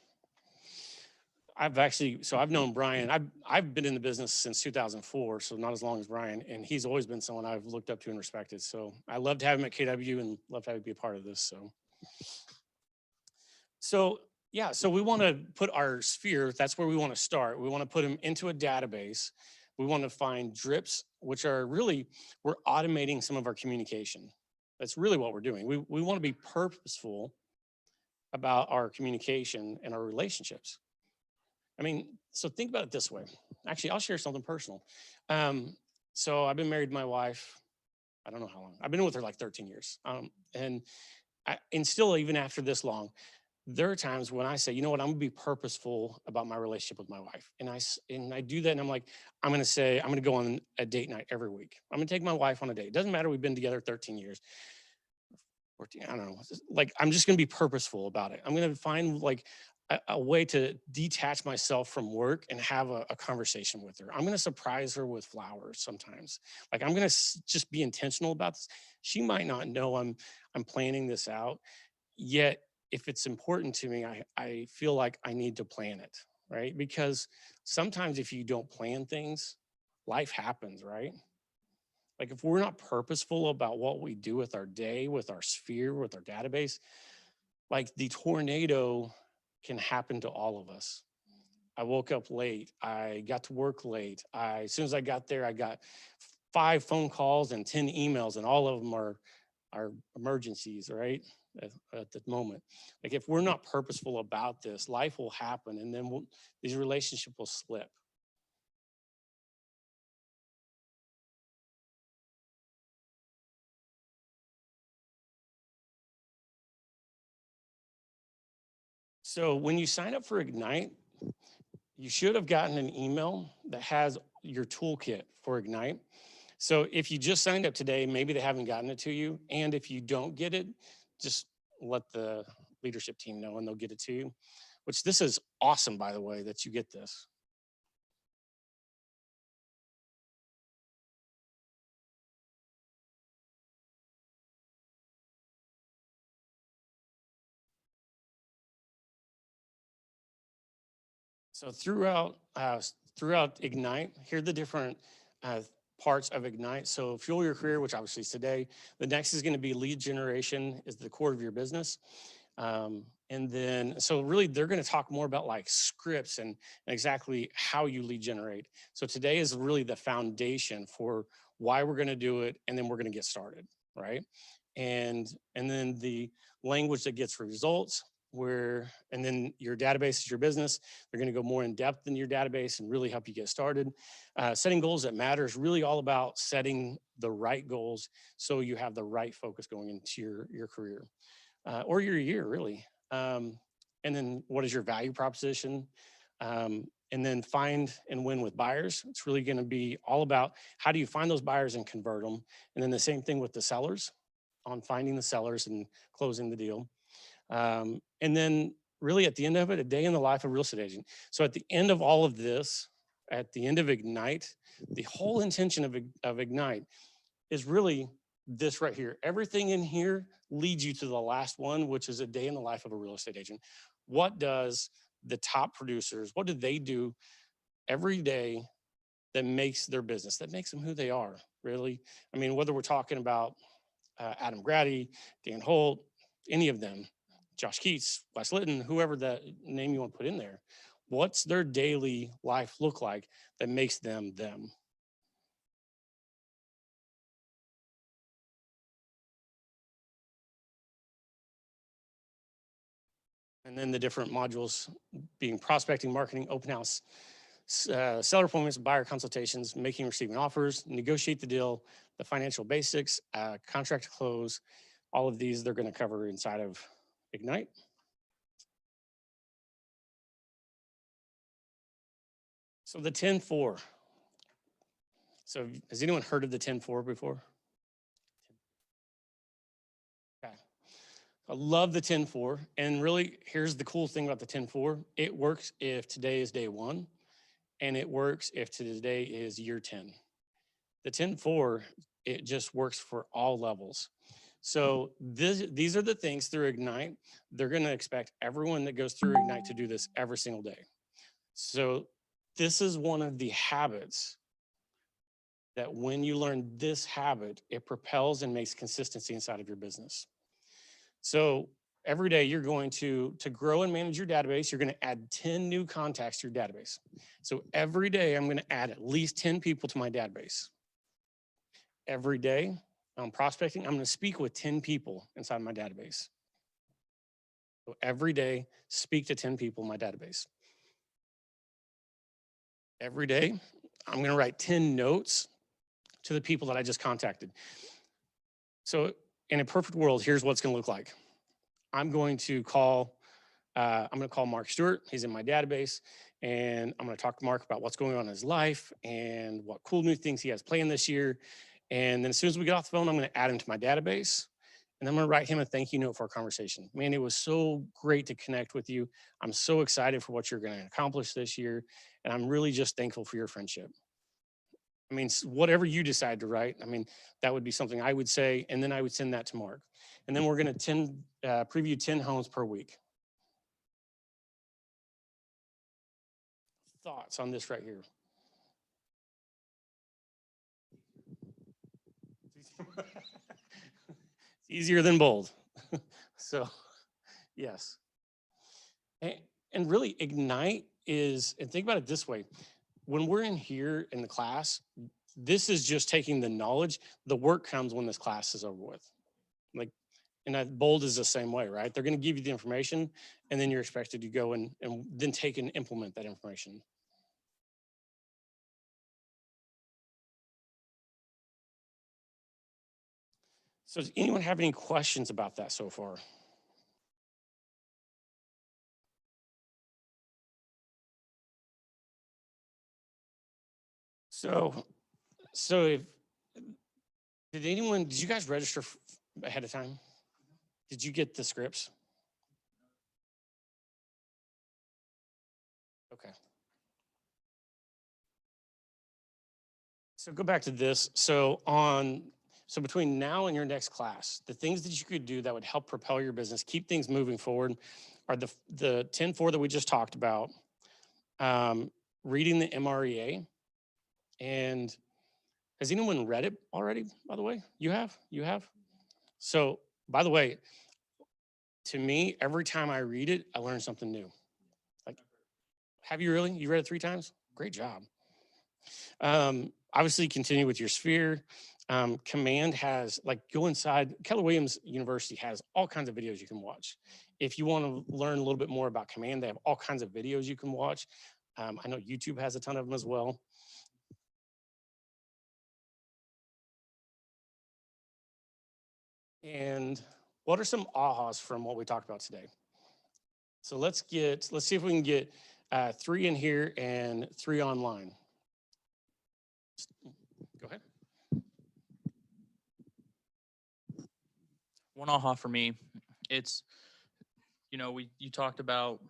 I've known Brian. I've been in the business since 2004, so not as long as Brian, and he's always been someone I've looked up to and respected. So I love to have him at KW and love to have him be a part of this. So yeah, so we want to put our sphere, that's where we want to start. We want to put them into a database. We want to find drips, which are really, we're automating some of our communication. That's really what we're doing. We want to be purposeful about our communication and our relationships. I mean, so think about it this way. Actually, I'll share something personal. So I've been married to my wife, I don't know how long. I've been with her like 13 years. And still, even after this long, there are times when I say, you know what, I'm gonna be purposeful about my relationship with my wife. And I do that, and I'm like, I'm gonna go on a date night every week. I'm gonna take my wife on a date. It doesn't matter, we've been together 13 years. 14, I don't know. Like, I'm just gonna be purposeful about it. I'm gonna find like a way to detach myself from work and have a conversation with her. I'm going to surprise her with flowers sometimes. Like, I'm going to just be intentional about this. She might not know I'm planning this out, yet if it's important to me, I feel like I need to plan it, right? Because sometimes if you don't plan things, life happens, right? Like, if we're not purposeful about what we do with our day, with our sphere, with our database, like the tornado can happen to all of us. I woke up late. I got to work late. As soon as I got there, I got 5 phone calls and 10 emails, and all of them are emergencies, right? At the moment. Like, if we're not purposeful about this, life will happen, and then these relationships will slip. So when you sign up for Ignite, you should have gotten an email that has your toolkit for Ignite. So if you just signed up today, maybe they haven't gotten it to you. And if you don't get it, just let the leadership team know and they'll get it to you. Which, this is awesome, by the way, that you get this. So throughout Ignite, here are the different parts of Ignite. So fuel your career, which obviously is today. The next is going to be lead generation, is the core of your business. And then, so really they're going to talk more about like scripts and exactly how you lead generate. So today is really the foundation for why we're going to do it. And then we're going to get started, right? And then the language that gets results, and then your database is your business. They're going to go more in depth in your database and really help you get started. Setting goals that matter is really all about setting the right goals so you have the right focus going into your career or your year, really. And then what is your value proposition? And then find and win with buyers. It's really going to be all about how do you find those buyers and convert them. And then the same thing with the sellers, on finding the sellers and closing the deal. And then really at the end of it, a day in the life of a real estate agent. So at the end of all of this, at the end of Ignite, the whole intention of Ignite is really this right here. Everything in here leads you to the last one, which is a day in the life of a real estate agent. What does the top producers, what do they do every day that makes their business, that makes them who they are, really? I mean, whether we're talking about Adam Grady, Dan Holt, any of them, Josh Keats, Wes Litton, whoever that name you want to put in there, what's their daily life look like that makes them them? And then the different modules being prospecting, marketing, open house, seller appointments, buyer consultations, making, receiving offers, negotiate the deal, the financial basics, contract to close. All of these they're going to cover inside of Ignite. So the 10-4. So has anyone heard of the 10-4 before? Okay. I love the 10-4. And really, here's the cool thing about the 10-4. It works if today is day 1, and it works if today is year 10. The 10-4, it just works for all levels. So these are the things through Ignite. They're going to expect everyone that goes through Ignite to do this every single day. So this is one of the habits that when you learn this habit, it propels and makes consistency inside of your business. So every day you're going to grow and manage your database, you're going to add 10 new contacts to your database. So every day I'm going to add at least 10 people to my database. Every day I'm prospecting, I'm going to speak with 10 people inside my database. So every day, speak to 10 people in my database. Every day, I'm going to write 10 notes to the people that I just contacted. So in a perfect world, here's what it's going to look like. I'm going to call Mark Stewart. He's in my database. And I'm going to talk to Mark about what's going on in his life and what cool new things he has planned this year. And then as soon as we get off the phone, I'm going to add him to my database. And I'm going to write him a thank you note for our conversation. Man, it was so great to connect with you. I'm so excited for what you're going to accomplish this year. And I'm really just thankful for your friendship. I mean, whatever you decide to write, I mean, that would be something I would say, and then I would send that to Mark. And then we're going to preview 10 homes per week. Thoughts on this right here? It's easier than bold. So, yes. And really, Ignite is, and think about it this way. When we're in here in the class, this is just taking the knowledge. The work comes when this class is over with. Like, and that bold is the same way, right? They're going to give you the information, and then you're expected to go and then take and implement that information. So does anyone have any questions about that so far? So did you guys register ahead of time? Did you get the scripts? Okay. So go back to this. So between now and your next class, the things that you could do that would help propel your business, keep things moving forward, are the 10-4 that we just talked about, reading the MREA. And has anyone read it already, by the way? You have? You have? So, by the way, to me, every time I read it, I learn something new. Like, have you really? You read it 3 times? Great job. Obviously, continue with your sphere. Command has, like, go inside. Keller Williams University has all kinds of videos you can watch. If you want to learn a little bit more about Command, they have all kinds of videos you can watch. I know YouTube has a ton of them as well. And what are some ahas from what we talked about today? So let's see if we can get 3 in here and 3 online. Go ahead. One aha for me, it's, you talked about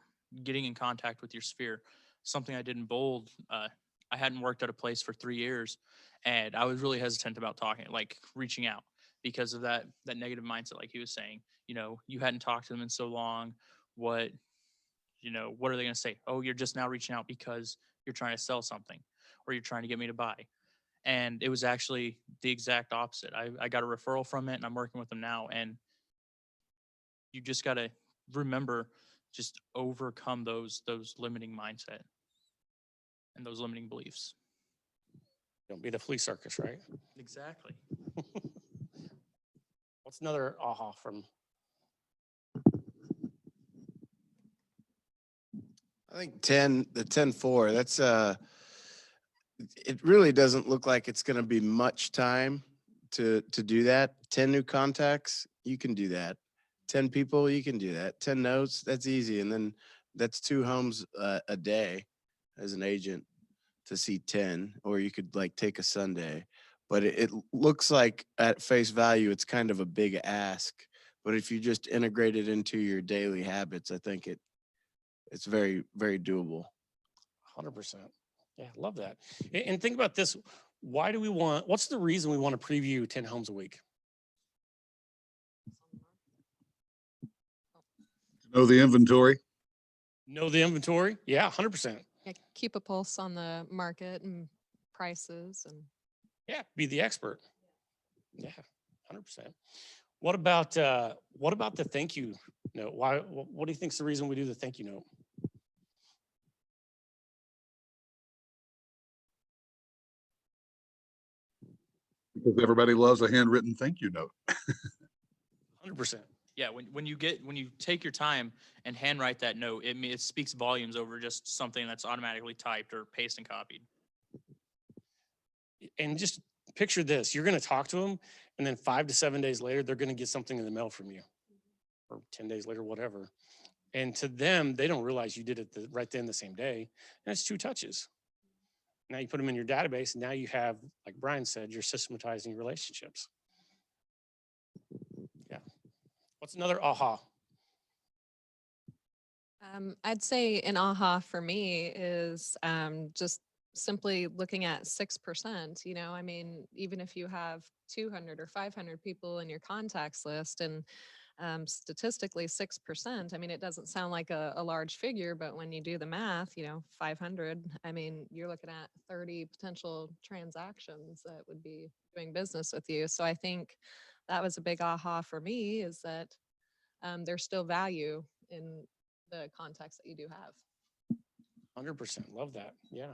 getting in contact with your sphere. Something I did in bold, I hadn't worked at a place for 3 years, and I was really hesitant about talking, like reaching out, because of that negative mindset, like he was saying. You hadn't talked to them in so long. What are they going to say? Oh, you're just now reaching out because you're trying to sell something, or you're trying to get me to buy. And it was actually the exact opposite. I got a referral from it, and I'm working with them now. And you just got to remember, just overcome those limiting mindset and those limiting beliefs. Don't be the flea circus, right? Exactly. What's another aha from? I think the 10-4, that's it really doesn't look like it's going to be much time to do that. 10 new contacts, you can do that. 10 people, you can do that. 10 notes, that's easy. And then that's 2 homes a day as an agent to see 10, or you could like take a Sunday. But it looks like at face value, it's kind of a big ask. But if you just integrate it into your daily habits, I think it's very, very doable. 100%. Yeah, love that. And think about this. What's the reason we want to preview 10 homes a week? Know the inventory. Know the inventory? Yeah, 100%. Yeah, keep a pulse on the market and prices, and yeah, be the expert. Yeah, 100%. What about the thank you note? What do you think is the reason we do the thank you note? Because everybody loves a handwritten thank you note. 100%. Yeah, when you take your time and handwrite that note, it speaks volumes over just something that's automatically typed or pasted and copied. And just picture this: you're going to talk to them, and then 5 to 7 days later, they're going to get something in the mail from you, or 10 days later, whatever. And to them, they don't realize you did it right then the same day. And it's 2 touches. Now you put them in your database, and now you have, like Brian said, you're systematizing relationships. Yeah. What's another aha? I'd say an aha for me is just simply looking at 6%. I mean, even if you have 200 or 500 people in your contacts list, and statistically 6%, I mean, it doesn't sound like a large figure, but when you do the math, 500, I mean, you're looking at 30 potential transactions that would be doing business with you. So I think that was a big aha for me, is that there's still value in the contacts that you do have. 100%. Love that. Yeah.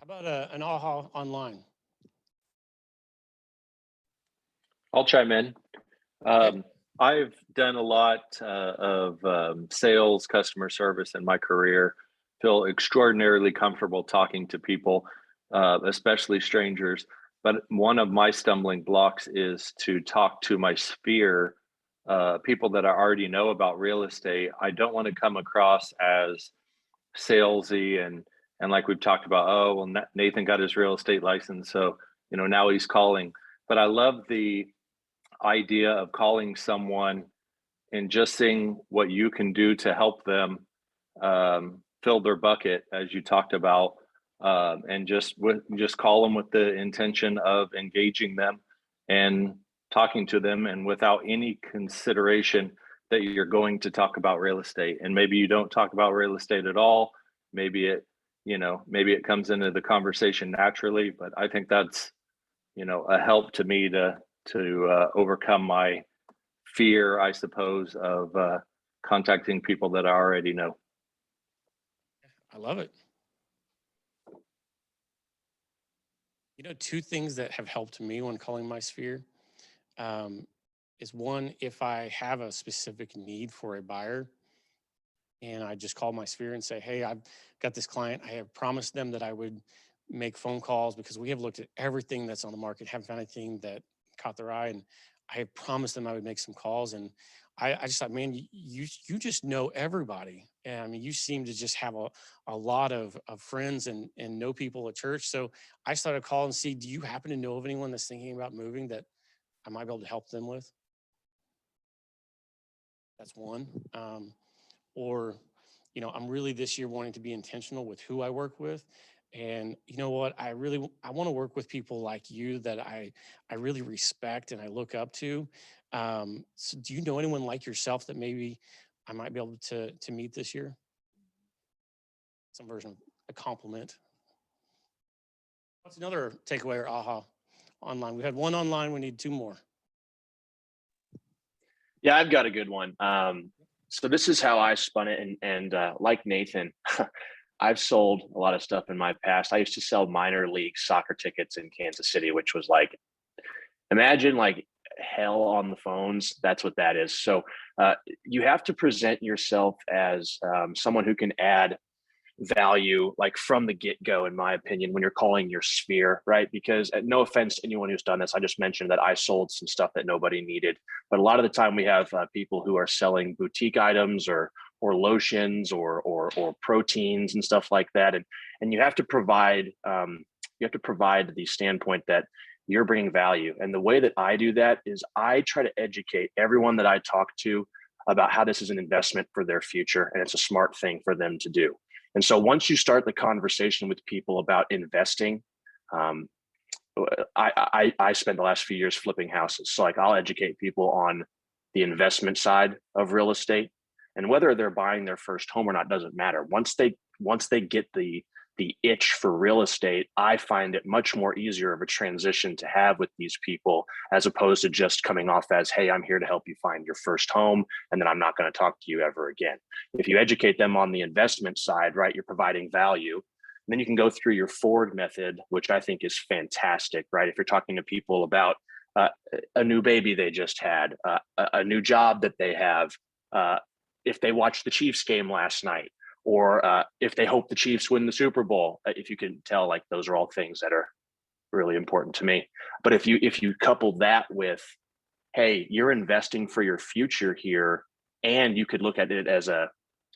How about an aha online? I'll chime in. I've done a lot of sales, customer service in my career. Feel extraordinarily comfortable talking to people, especially strangers. But one of my stumbling blocks is to talk to my sphere, people that I already know about real estate. I don't want to come across as salesy and like we've talked about, oh, well, Nathan got his real estate license, so now he's calling. But I love the idea of calling someone and just seeing what you can do to help them fill their bucket, as you talked about, and just call them with the intention of engaging them and talking to them, and without any consideration that you're going to talk about real estate, and maybe you don't talk about real estate at all. Maybe it, maybe it comes into the conversation naturally, but I think that's, a help to me to overcome my fear, I suppose, of contacting people that I already know. I love it. Two things that have helped me when calling my sphere is one, if I have a specific need for a buyer and I just call my sphere and say, hey, I've got this client. I have promised them that I would make phone calls because we have looked at everything that's on the market, haven't found anything that caught their eye. And I have promised them I would make some calls. And I just thought, man, you just know everybody. And I mean, you seem to just have a lot of friends and know people at church. So I started calling and see, do you happen to know of anyone that's thinking about moving that I might be able to help them with? That's one. Or, I'm really this year wanting to be intentional with who I work with. And you know what? I want to work with people like you that I really respect and I look up to. So do you know anyone like yourself that maybe I might be able to meet this year? Some version of a compliment. What's another takeaway or aha online? We had one online, we need two more. Yeah, I've got a good one. So this is how I spun it. And like Nathan, I've sold a lot of stuff in my past. I used to sell minor league soccer tickets in Kansas City, which was like, imagine like hell on the phones. That's what that is. So you have to present yourself as someone who can add value like from the get-go, in my opinion, when you're calling your sphere, right? Because no offense to anyone who's done this, I just mentioned that I sold some stuff that nobody needed, but a lot of the time we have people who are selling boutique items or lotions or proteins and stuff like that, and you have to provide the standpoint that you're bringing value. And the way that I do that is I try to educate everyone that I talk to about how this is an investment for their future and it's a smart thing for them to do. And so once you start the conversation with people about investing, I spent the last few years flipping houses. So like I'll educate people on the investment side of real estate, and whether they're buying their first home or not doesn't matter. Once they get the itch for real estate, I find it much more easier of a transition to have with these people, as opposed to just coming off as, hey, I'm here to help you find your first home, and then I'm not going to talk to you ever again. If you educate them on the investment side, right, you're providing value. And then you can go through your Ford method, which I think is fantastic, right? If you're talking to people about a new baby they just had, a new job that they have, if they watched the Chiefs game last night, or if they hope the Chiefs win the Super Bowl, if you can tell, like those are all things that are really important to me. But if you couple that with, hey, you're investing for your future here, and you could look at it as a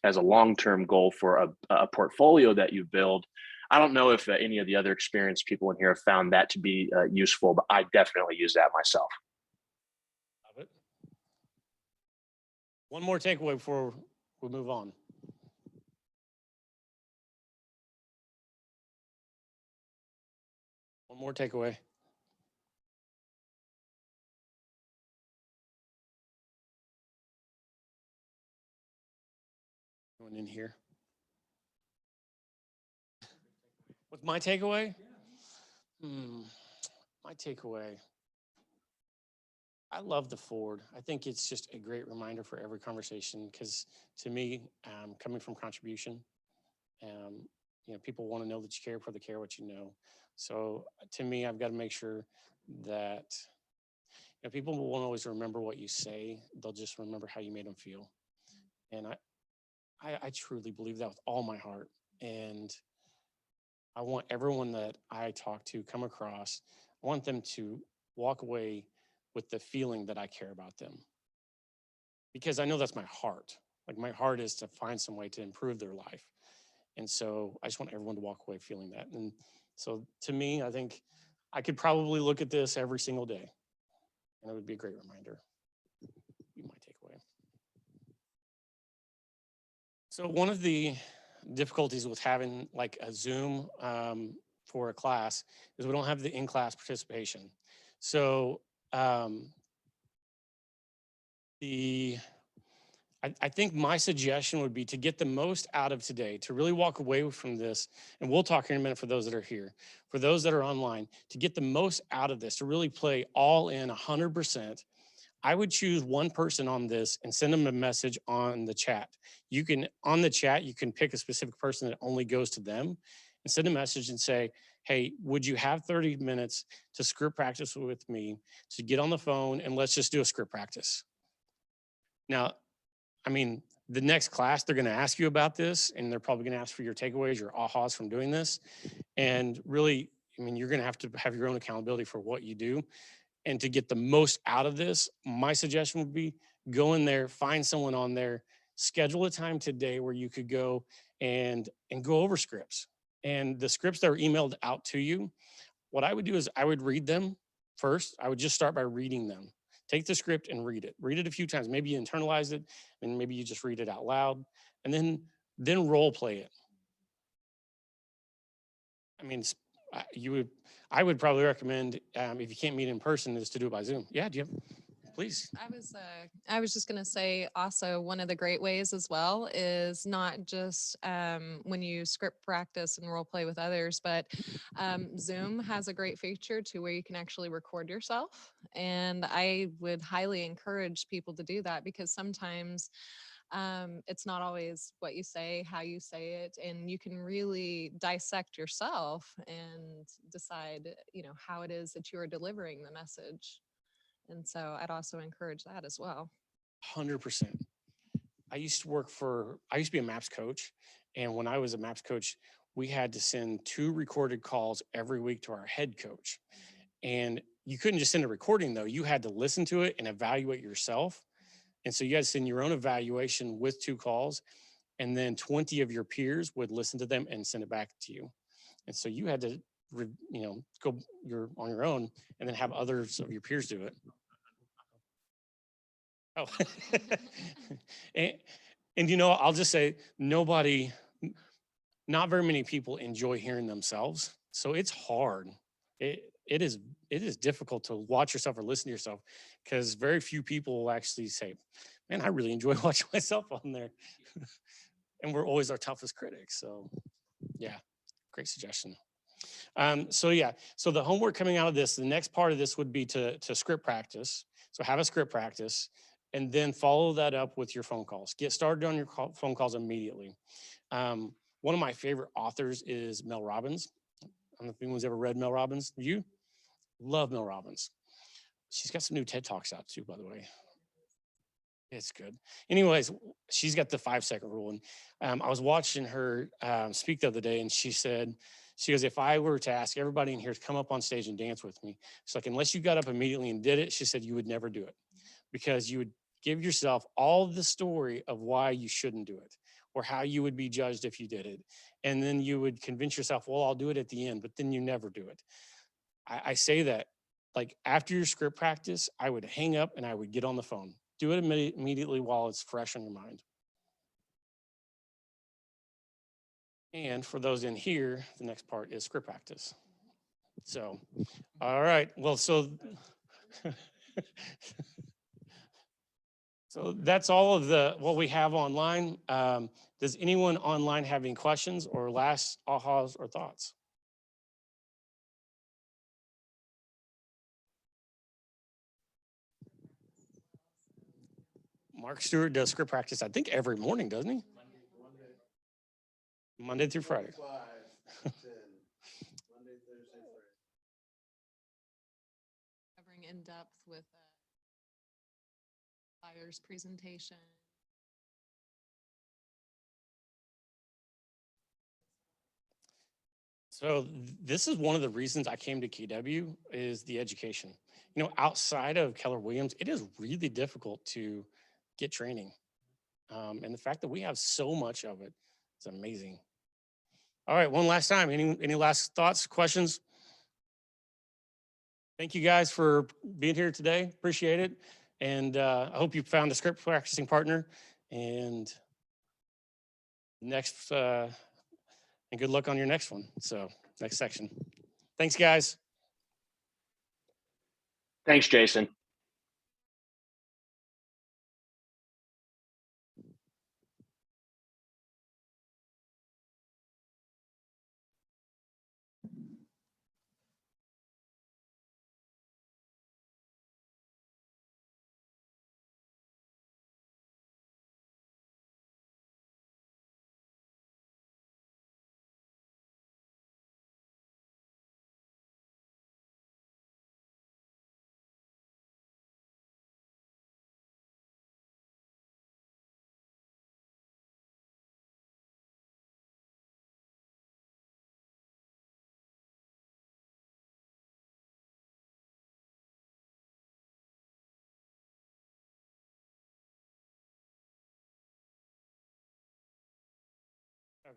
long-term goal for a portfolio that you build. I don't know if any of the other experienced people in here have found that to be useful, but I definitely use that myself. Love it. One more takeaway before we move on. One more takeaway. Anyone in here? What's my takeaway? My takeaway. I love the Ford. I think it's just a great reminder for every conversation, because to me, coming from contribution, people want to know that you care for the care what you know. So to me, I've got to make sure that people won't always remember what you say. They'll just remember how you made them feel. And I truly believe that with all my heart. And I want everyone that I talk to come across, I want them to walk away with the feeling that I care about them. Because I know that's my heart. Like my heart is to find some way to improve their life. And so I just want everyone to walk away feeling that. And so to me, I think I could probably look at this every single day, and it would be a great reminder. Be my takeaway. So one of the difficulties with having like a Zoom for a class is we don't have the in-class participation. So I think my suggestion would be to get the most out of today, to really walk away from this. And we'll talk in a minute for those that are here, for those that are online, to get the most out of this, to really play all in 100%. I would choose one person on this and send them a message on the chat. You can, on the chat, you can pick a specific person that only goes to them and send a message and say, hey, would you have 30 minutes to script practice with me, to get on the phone and let's just do a script practice. Now, I mean, the next class, they're going to ask you about this, and they're probably going to ask for your takeaways, your ahas from doing this. And really, I mean, you're going to have your own accountability for what you do. And to get the most out of this, my suggestion would be go in there, find someone on there, schedule a time today where you could go and go over scripts. And the scripts that are emailed out to you, what I would do is I would read them first. I would just start by reading them. Take the script and read it. Read it a few times. Maybe you internalize it, and maybe you just read it out loud, and then role play it. I mean, I would probably recommend if you can't meet in person, is to do it by Zoom. Yeah, do you have, please? I was just going to say also one of the great ways as well is not just when you script practice and role play with others, but Zoom has a great feature to where you can actually record yourself. And I would highly encourage people to do that because sometimes it's not always what you say, how you say it, and you can really dissect yourself and decide, how it is that you are delivering the message. And so I'd also encourage that as well. 100%. I used to be a MAPS coach. And when I was a MAPS coach, we had to send 2 recorded calls every week to our head coach. And you couldn't just send a recording though. You had to listen to it and evaluate yourself. And so you had to send your own evaluation with 2 calls. And then 20 of your peers would listen to them and send it back to you. And so you had to, go on your own and then have others of your peers do it. Oh, and I'll just say not very many people enjoy hearing themselves. So it's hard. It is difficult to watch yourself or listen to yourself because very few people will actually say, man, I really enjoy watching myself on there. And we're always our toughest critics. So yeah, great suggestion. So the homework coming out of this, the next part of this would be to script practice. So have a script practice and then follow that up with your phone calls. Get started on your phone calls immediately. One of my favorite authors is Mel Robbins. I don't know if anyone's ever read Mel Robbins. You? Love Mel Robbins. She's got some new TED Talks out too, by the way. It's good. Anyways, she's got the 5-second rule. And I was watching her speak the other day, and she goes, if I were to ask everybody in here to come up on stage and dance with me, it's like, unless you got up immediately and did it, she said, you would never do it because you would give yourself all the story of why you shouldn't do it or how you would be judged if you did it. And then you would convince yourself, well, I'll do it at the end, but then you never do it. I say that like after your script practice, I would hang up and I would get on the phone. Do it immediately while it's fresh on your mind. And for those in here, the next part is script practice. So, all right. Well, so that's all of what we have online. Does anyone online have any questions or last ahas or thoughts? Mark Stewart does script practice, I think, every morning, doesn't he? Monday through Friday. Covering in depth with buyer's presentation. So this is one of the reasons I came to KW is the education. Outside of Keller Williams, it is really difficult to get training. And the fact that we have so much of it is amazing. All right, one last time. Any last thoughts, questions? Thank you guys for being here today. Appreciate it. And I hope you found a script practicing partner. And and good luck on your next one. So next section. Thanks, guys. Thanks, Jason.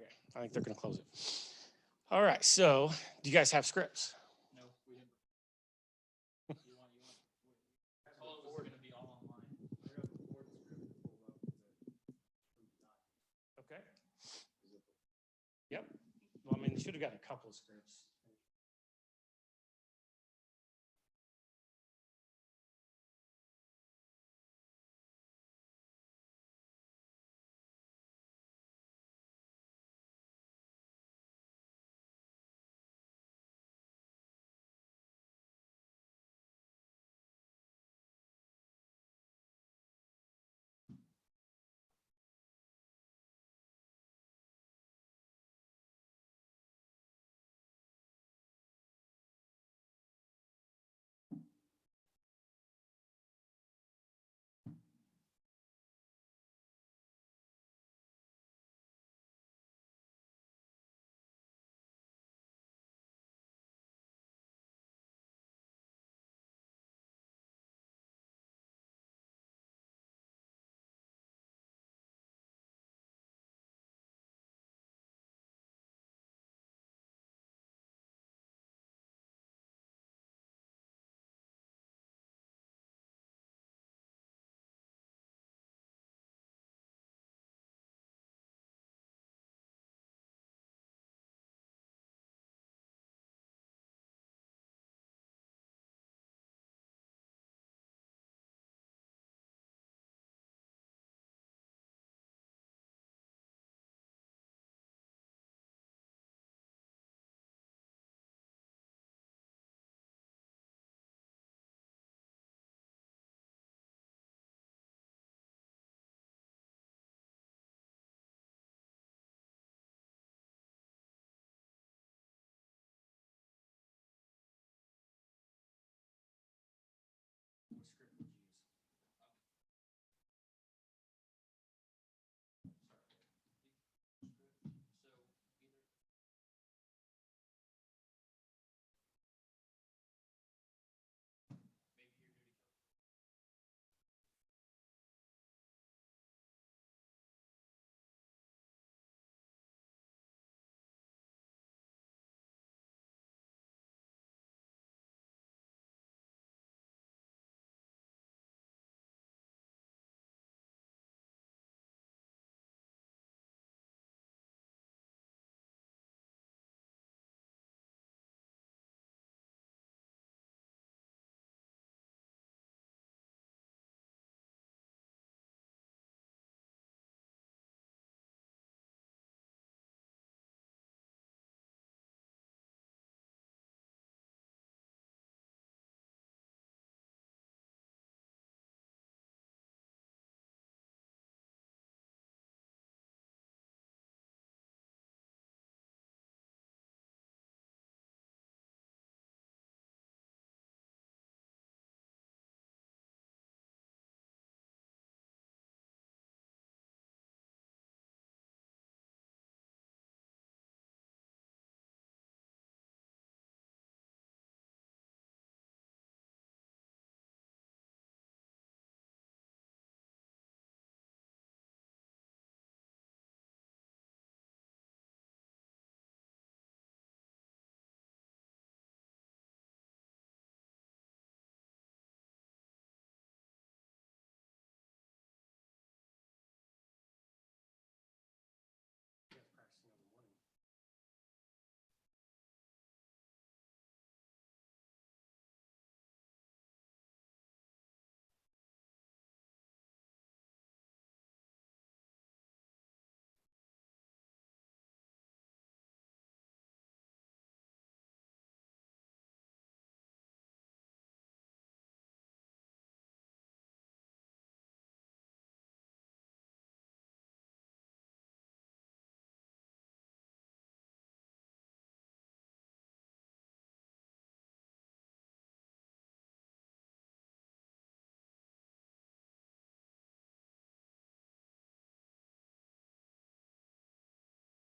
Okay, I think they're going to close it. All right, so do you guys have scripts? No, we didn't. You want, I told it was going to be all online. Okay. Yep. Well, I mean, you should have gotten a couple of scripts.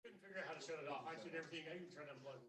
Couldn't figure out how to shut it off. I did everything. I even tried to unplug it.